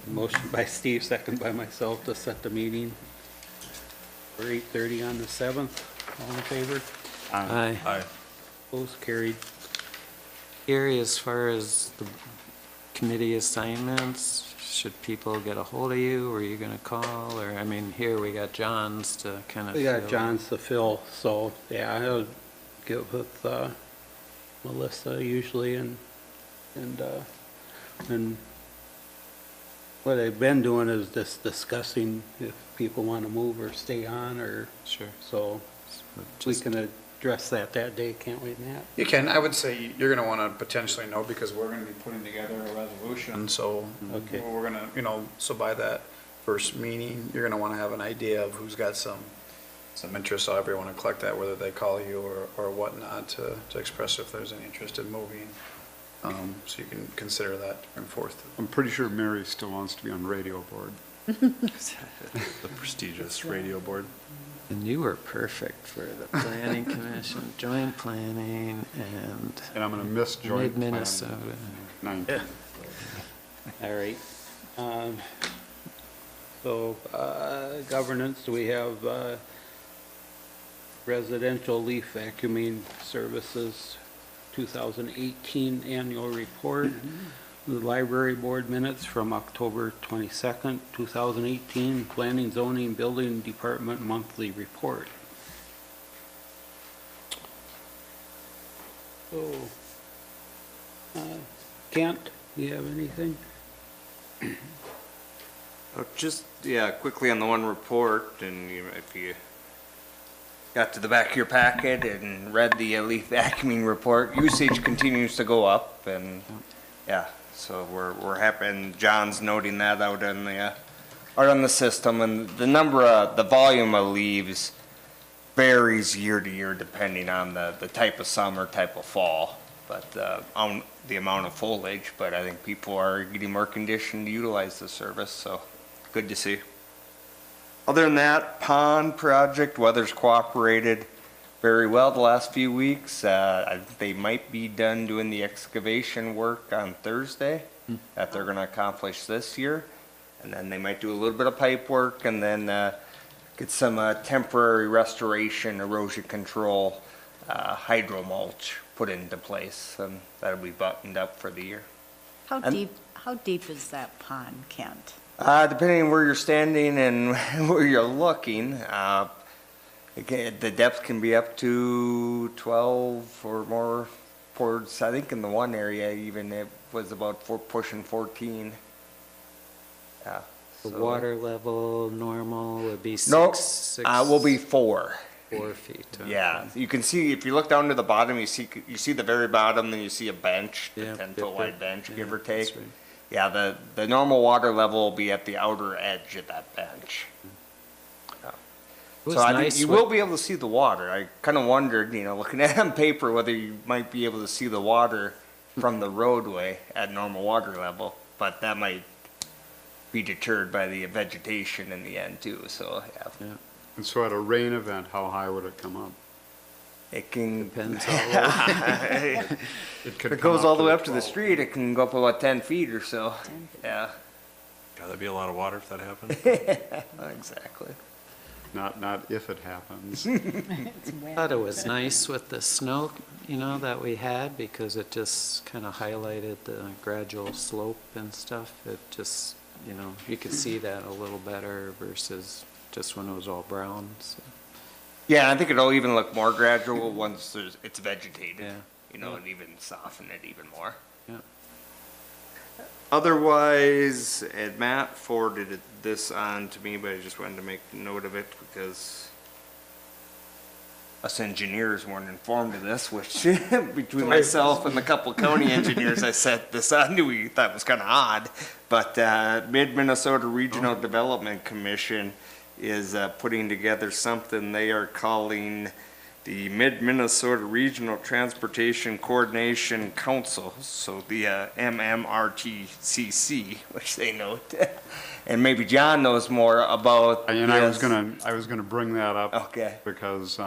Motion by Steve, second by myself to set the meeting for 8:30 on the 7th. All in favor? Aye. aye. Opposed? Carried. Gary, as far as the committee assignments, should people get a hold of you, or are you gonna call, or, I mean, here we got John's to kind of. We got John's to fill, so, yeah, I'll get with Melissa usually and what I've been doing is just discussing if people want to move or stay on, or, Sure. so we can address that day, can't we, Matt? You can, I would say you're gonna wanna potentially know because we're gonna be putting together a resolution, so. Okay. We're gonna, so by that first meeting, you're gonna wanna have an idea of who's got some interest, however you wanna collect that, whether they call you or whatnot to express if there's any interest in moving. So you can consider that to bring forth. I'm pretty sure Mary still wants to be on radio board. The prestigious radio board. And you were perfect for the planning commission, joint planning, and And I'm going to miss joint planning. Mid-Minnesota. 19. All right. So, governance, we have residential leaf vacuuming services, 2018 annual report. The library board minutes from October 22nd, 2018, planning, zoning, building department monthly report. So, Kent, do you have anything? Just, yeah, quickly on the one report, and if you got to the back of your packet and read the leaf vacuuming report, usage continues to go up, and yeah, so we're happy, and John's noting that out on the system, and the volume of leaves varies year to year depending on the type of summer, type of fall, but on the amount of foliage. But I think people are getting more conditioned to utilize the service, so good to see. Other than that, pond project, weather's cooperated very well the last few weeks. They might be done doing the excavation work on Thursday that they're going to accomplish this year. And then they might do a little bit of pipe work and then get some temporary restoration, erosion control, hydro mulch put into place. And that'll be buttoned up for the year. How deep is that pond, Kent? Depending on where you're standing and where you're looking, again, the depth can be up to 12 or more towards, I think in the one area even it was about pushing 14. Yeah. The water level normal would be Nope, six. will be 4. 4 feet. Okay. Yeah, you can see, if you look down to the bottom, you see the very bottom, then you see a bench, the Yep, 10-foot yep, wide yep. bench, Yeah, give or that's take. right. Yeah, the normal water level will be at the outer edge of that bench. It was So I nice think you with- will be able to see the water. I kind of wondered, looking at it on paper, whether you might be able to see the water from the roadway at normal water level, but that might be deterred by the vegetation in the end too, so yeah. And so at a rain event, how high would it come up? It can. Depends If it goes all the way up to the street, it can go up about 10 feet or so. Yeah. God, that'd be a lot of water if that happened. Exactly. Not if it happens. I thought it was nice with the snow, that we had, because it just kind of highlighted the gradual slope and stuff. It just, you could see that a little better versus just when it was all brown. So. Yeah, I think it'll even look more gradual once it's vegetated. Yeah. And even soften it even more. Yeah. Otherwise, Matt forwarded this on to me, but I just wanted to make note of it because us engineers weren't informed of this, which between myself and the couple county engineers I sent this on to, we thought was kind of odd. But Mid-Minnesota Regional Development Commission is putting together something they are calling the Mid-Minnesota Regional Transportation Coordination Council, so the MMRTCC, which they note. And maybe John knows more about And this. I was gonna bring that up. Okay. Because,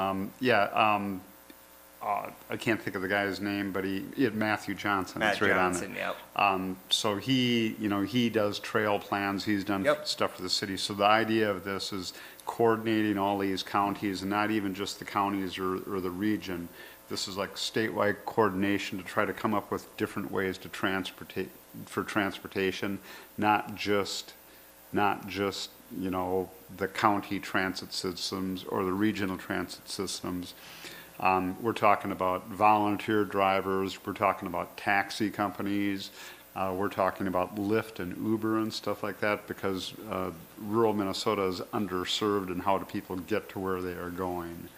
I can't think of the guy's name, but Matthew Johnson. Matt it's right Johnson, on it. yep. So he does trail plans, he's done Yep. stuff for the city. So the idea of this is coordinating all these counties, and not even just the counties or the region. This is like statewide coordination to try to come up with different ways to transportation, not just, the county transit systems or the regional transit systems. We're talking about volunteer drivers, we're talking about taxi companies, we're talking about Lyft and Uber and stuff like that, because rural Minnesota is underserved in how do people get to where they are going.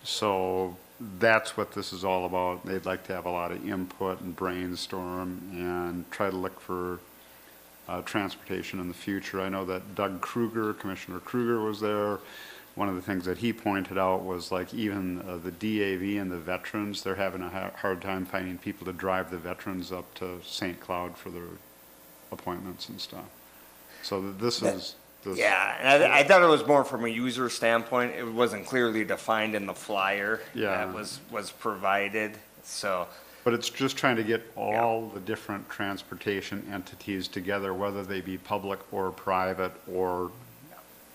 So that's what this is all about. They'd like to have a lot of input and brainstorm and try to look for transportation in the future. I know that Commissioner Kruger was there. One of the things that he pointed out was like even the DAV and the veterans, they're having a hard time finding people to drive the veterans up to St. Cloud for their appointments and stuff. So this is... Yeah, and I thought it was more from a user standpoint. It wasn't clearly defined in the flyer that was provided, so... But it's just trying to get all the different transportation entities together, whether they be public or private or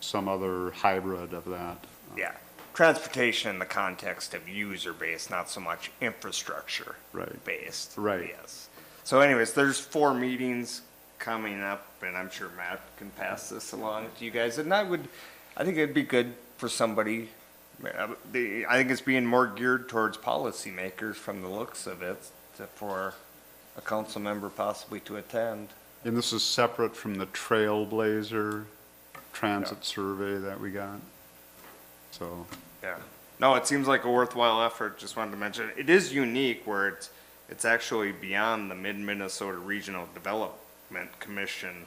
some other hybrid of that. Yeah, transportation in the context of user-based, not so much infrastructure-based. Right. Yes. So anyways, there's 4 meetings coming up, and I'm sure Matt can pass this along to you guys. And I think it'd be good for somebody. I think it's being more geared towards policymakers from the looks of it, for a council member possibly to attend. And this is separate from the Trailblazer transit survey that we got. So. Yeah. No, it seems like a worthwhile effort. Just wanted to mention, it is unique where it's actually beyond the Mid-Minnesota Regional Development Commission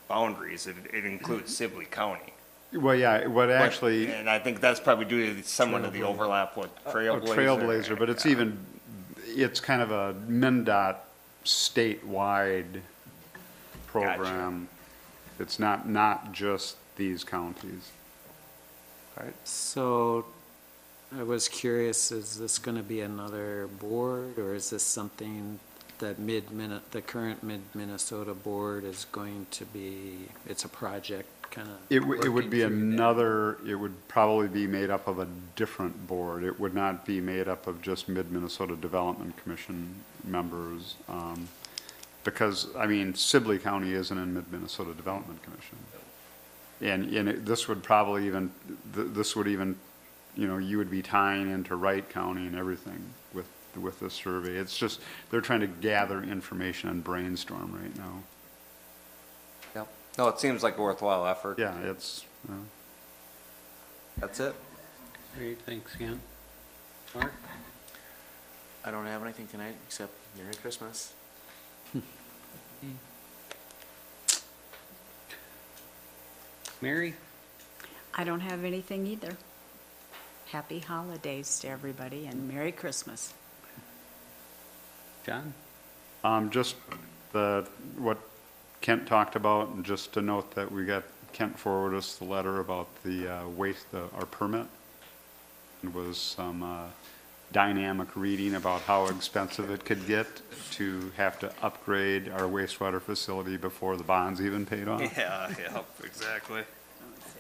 boundaries. It includes Sibley County. Well, yeah, what actually. And I think that's probably due to somewhat of the overlap with Trailblazer. Trailblazer, but it's kind of a MnDOT statewide program. It's not just these counties. So I was curious, is this going to be another board, or is this something that the current Mid-Minnesota board is going to be, it's a project kind of? It would be another, it would probably be made up of a different board. It would not be made up of just Mid-Minnesota Development Commission members. Because, I mean, Sibley County isn't in Mid-Minnesota Development Commission. And this would probably even, this would even, you know, you would be tying into Wright County and everything with this survey. It's just, they're trying to gather information and brainstorm right now. Yep. No, it seems like a worthwhile effort. Yeah, it's, That's it. Great, thanks, Ken. Mark? I don't have anything tonight except Merry Christmas. Mary? I don't have anything either. Happy holidays to everybody and Merry Christmas. John? just what Kent talked about, and just to note that we got, Kent forwarded us the letter about the our permit. It was some dynamic reading about how expensive it could get to have to upgrade our wastewater facility before the bond's even paid off. Yeah, exactly.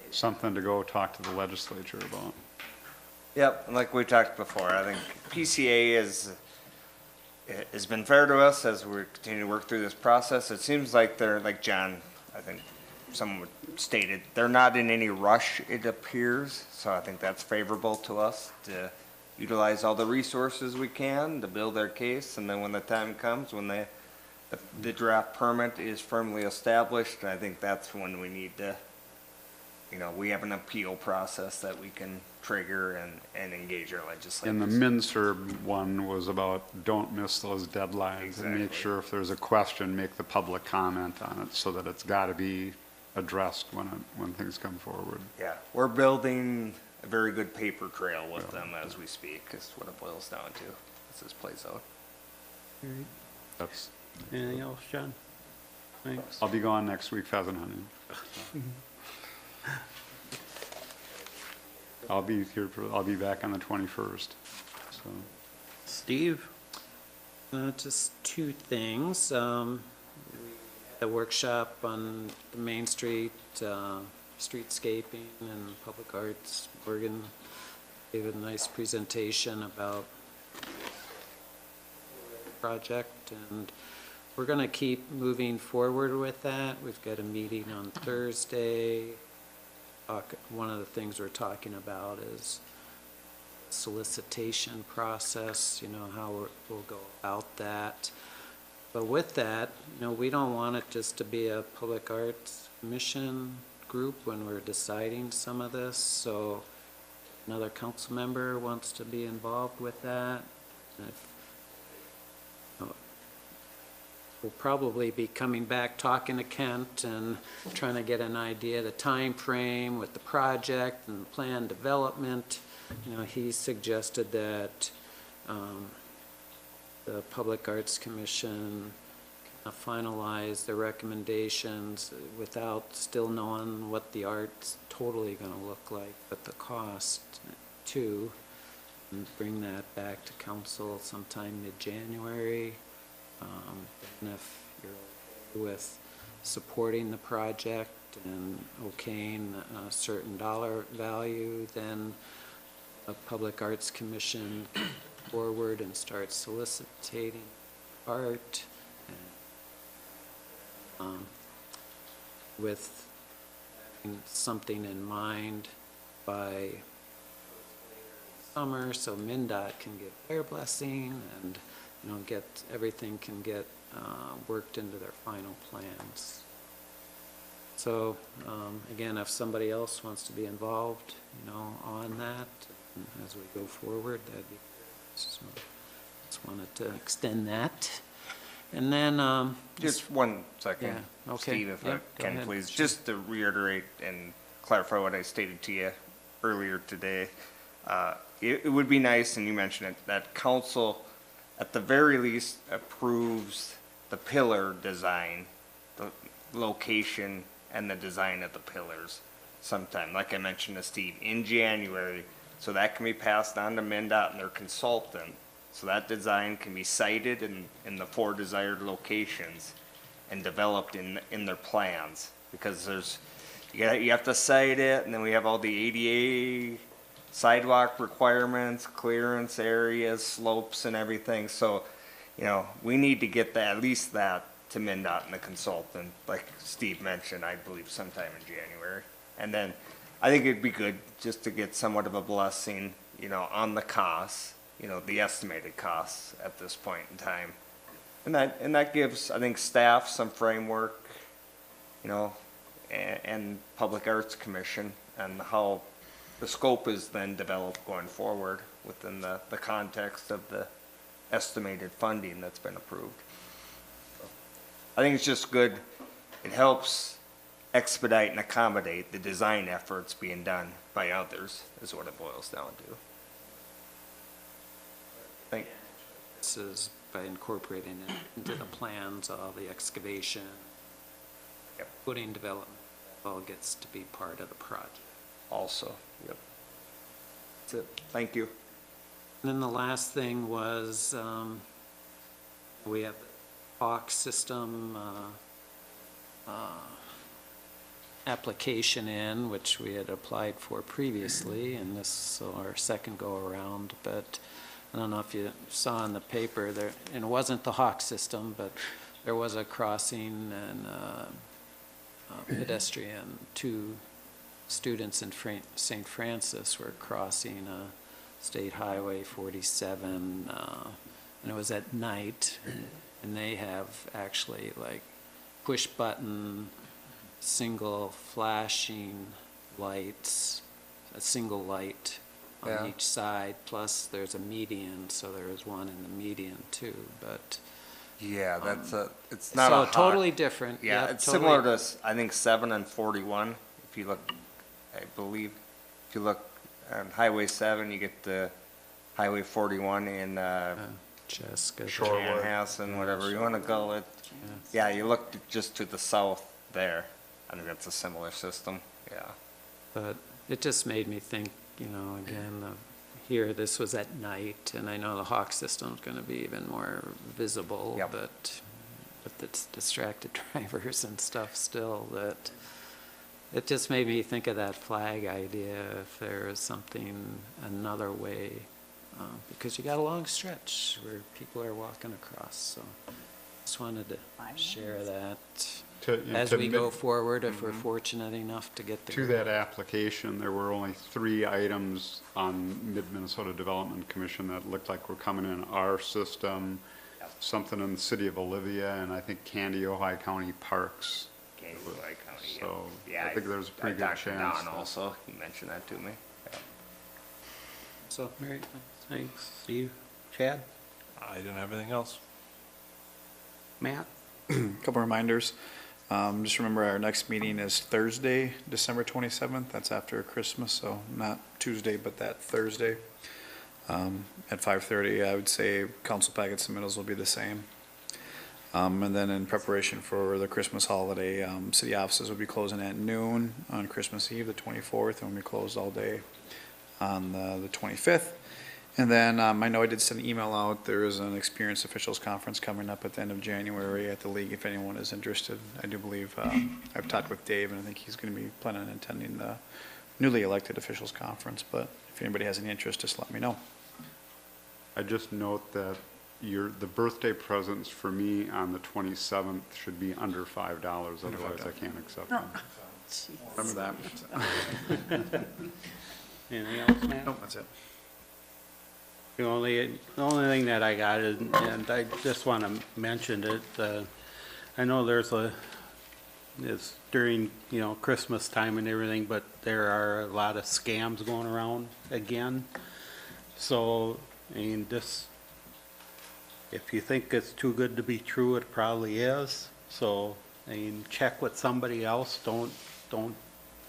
Something to go talk to the legislature about. Yep, and like we talked before, I think PCA has been fair to us as we continue to work through this process. It seems like they're, like John, I think someone stated, they're not in any rush, it appears. So I think that's favorable to us to utilize all the resources we can to build their case. And then when the time comes, when the draft permit is firmly established, I think that's when we need to, you know, we have an appeal process that we can trigger and engage our legislators. And the MinSerb one was about don't miss those deadlines and make sure if there's a question, make the public comment on it so that it's got to be addressed when things come forward. Yeah, we're building a very good paper trail with them as we speak, is what it boils down to as this plays out. That's. Anything else, John? Thanks. I'll be gone next week pheasant hunting. I'll be back on the 21st, so. Steve? Just two things. We had a workshop on the Main Street, streetscaping and public arts. Morgan gave a nice presentation about the project, and we're going to keep moving forward with that. We've got a meeting on Thursday. One of the things we're talking about is solicitation process, you know, how we'll go about that. But with that, you know, we don't want it just to be a public arts commission group when we're deciding some of this. So another council member wants to be involved with that. We'll probably be coming back, talking to Kent and trying to get an idea of the time frame with the project and the plan development. You know, he suggested that the Public Arts Commission finalize their recommendations without still knowing what the art's totally going to look like, but the cost too, and bring that back to council sometime mid-January. And if you're okay with supporting the project and okaying a certain dollar value, then a Public Arts Commission can forward and start soliciting art with something in mind by summer, so MnDOT can give their blessing and, you know, everything can get worked into their final plans. So again, if somebody else wants to be involved, you know, on that as we go forward, that'd be good. So just wanted to extend that. And then just one second, yeah, okay. Steve, if I can please, just to reiterate and clarify what I stated to you earlier today. It would be nice, and you mentioned it, that council at the very least approves the pillar design, the location and the design of the pillars sometime, like I mentioned to Steve, in January, so that can be passed on to MnDOT and their consultant, so that design can be cited in the 4 desired locations and developed in their plans, because you have to cite it, and then we have all the ADA sidewalk requirements, clearance areas, slopes and everything, so, we need to get that, at least that, to MnDOT and the consultant, like Steve mentioned, I believe sometime in January. And then, I think it'd be good just to get somewhat of a blessing, on the costs, the estimated costs at this point in time. And that gives, I think, staff some framework, and Public Arts Commission, and how the scope is then developed going forward within the context of the estimated funding that's been approved. I think it's just good. It helps expedite and accommodate the design efforts being done by others, is what it boils down to. This is by incorporating it into the plans, all the excavation, footing development, all gets to be part of the project. Also, yep. That's it. Thank you. And then the last thing was, we have the Hawk system application in, which we had applied for previously, and this is our second go-around, but I don't know if you saw in the paper there, and it wasn't the Hawk system, but there was a crossing and pedestrian, 2 students in St. Francis were crossing State Highway 47, and it was at night, and they have actually like push button, single flashing lights, a single light on each side, plus there's a median, so there is one in the median too, but. Yeah, it's not so a totally different. Yeah, Yep, it's totally. similar to, I think, 7 and 41. If you look, I believe, if you look on Highway 7, you get the Highway 41 in Cheska, Chanhassen, whatever you want to call it. Yeah, you look just to the south there. I think that's a similar system. Yeah. But it just made me think, again, here this was at night, and I know the Hawk system is going to be even more visible, but with its distracted drivers and stuff still, that it just made me think of that flag idea, if there is something, another way, because you got a long stretch where people are walking across, so just wanted to share that as we go forward, if we're fortunate enough to get the To that application, there were only 3 items on Mid-Minnesota Development Commission that looked like were coming in our system, something in the city of Olivia, and I think Candy, Ojai County Parks. Candy, Ojai County, So yeah. I think there's a pretty good Dr. chance. Don also, he mentioned that to me. Yeah. So, All right, thanks. Steve? Chad? I didn't have anything else. Matt? Couple reminders. Just remember our next meeting is Thursday, December 27th. That's after Christmas, so not Tuesday, but that Thursday. At 5:30, I would say council packet submittals will be the same. And then in preparation for the Christmas holiday, city offices will be closing at noon on Christmas Eve, the 24th, and we'll be closed all day on the 25th. And then I know I did send an email out. There is an experienced officials conference coming up at the end of January at the league, if anyone is interested. I do believe, I've talked with Dave, and I think he's going to be planning on attending the newly elected officials conference, but if anybody has any interest, just let me know. I just note that the birthday presents for me on the 27th should be under $5, otherwise I can't accept them. Remember that. Anything else, Matt? Nope, that's it. The only thing that I got is, and I just want to mention it, I know it's during, Christmas time and everything, but there are a lot of scams going around again. So, I mean, if you think it's too good to be true, it probably is. So, I mean, check with somebody else. Don't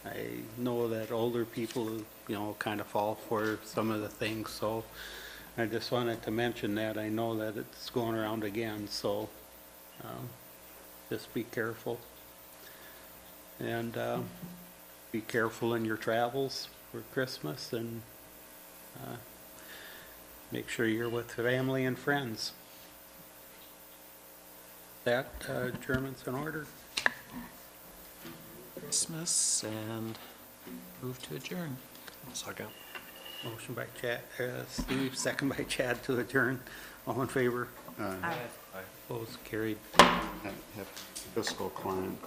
I know that older people, you know, kind of fall for some of the things, so I just wanted to mention that. I know that it's going around again, so just be careful. And be careful in your travels for Christmas, and make sure you're with family and friends. That adjournment's in order. Christmas and move to adjourn. Second. Motion by Chad, Steve, second by Chad to adjourn. All in favor? Aye. Opposed, carried. Fiscal client.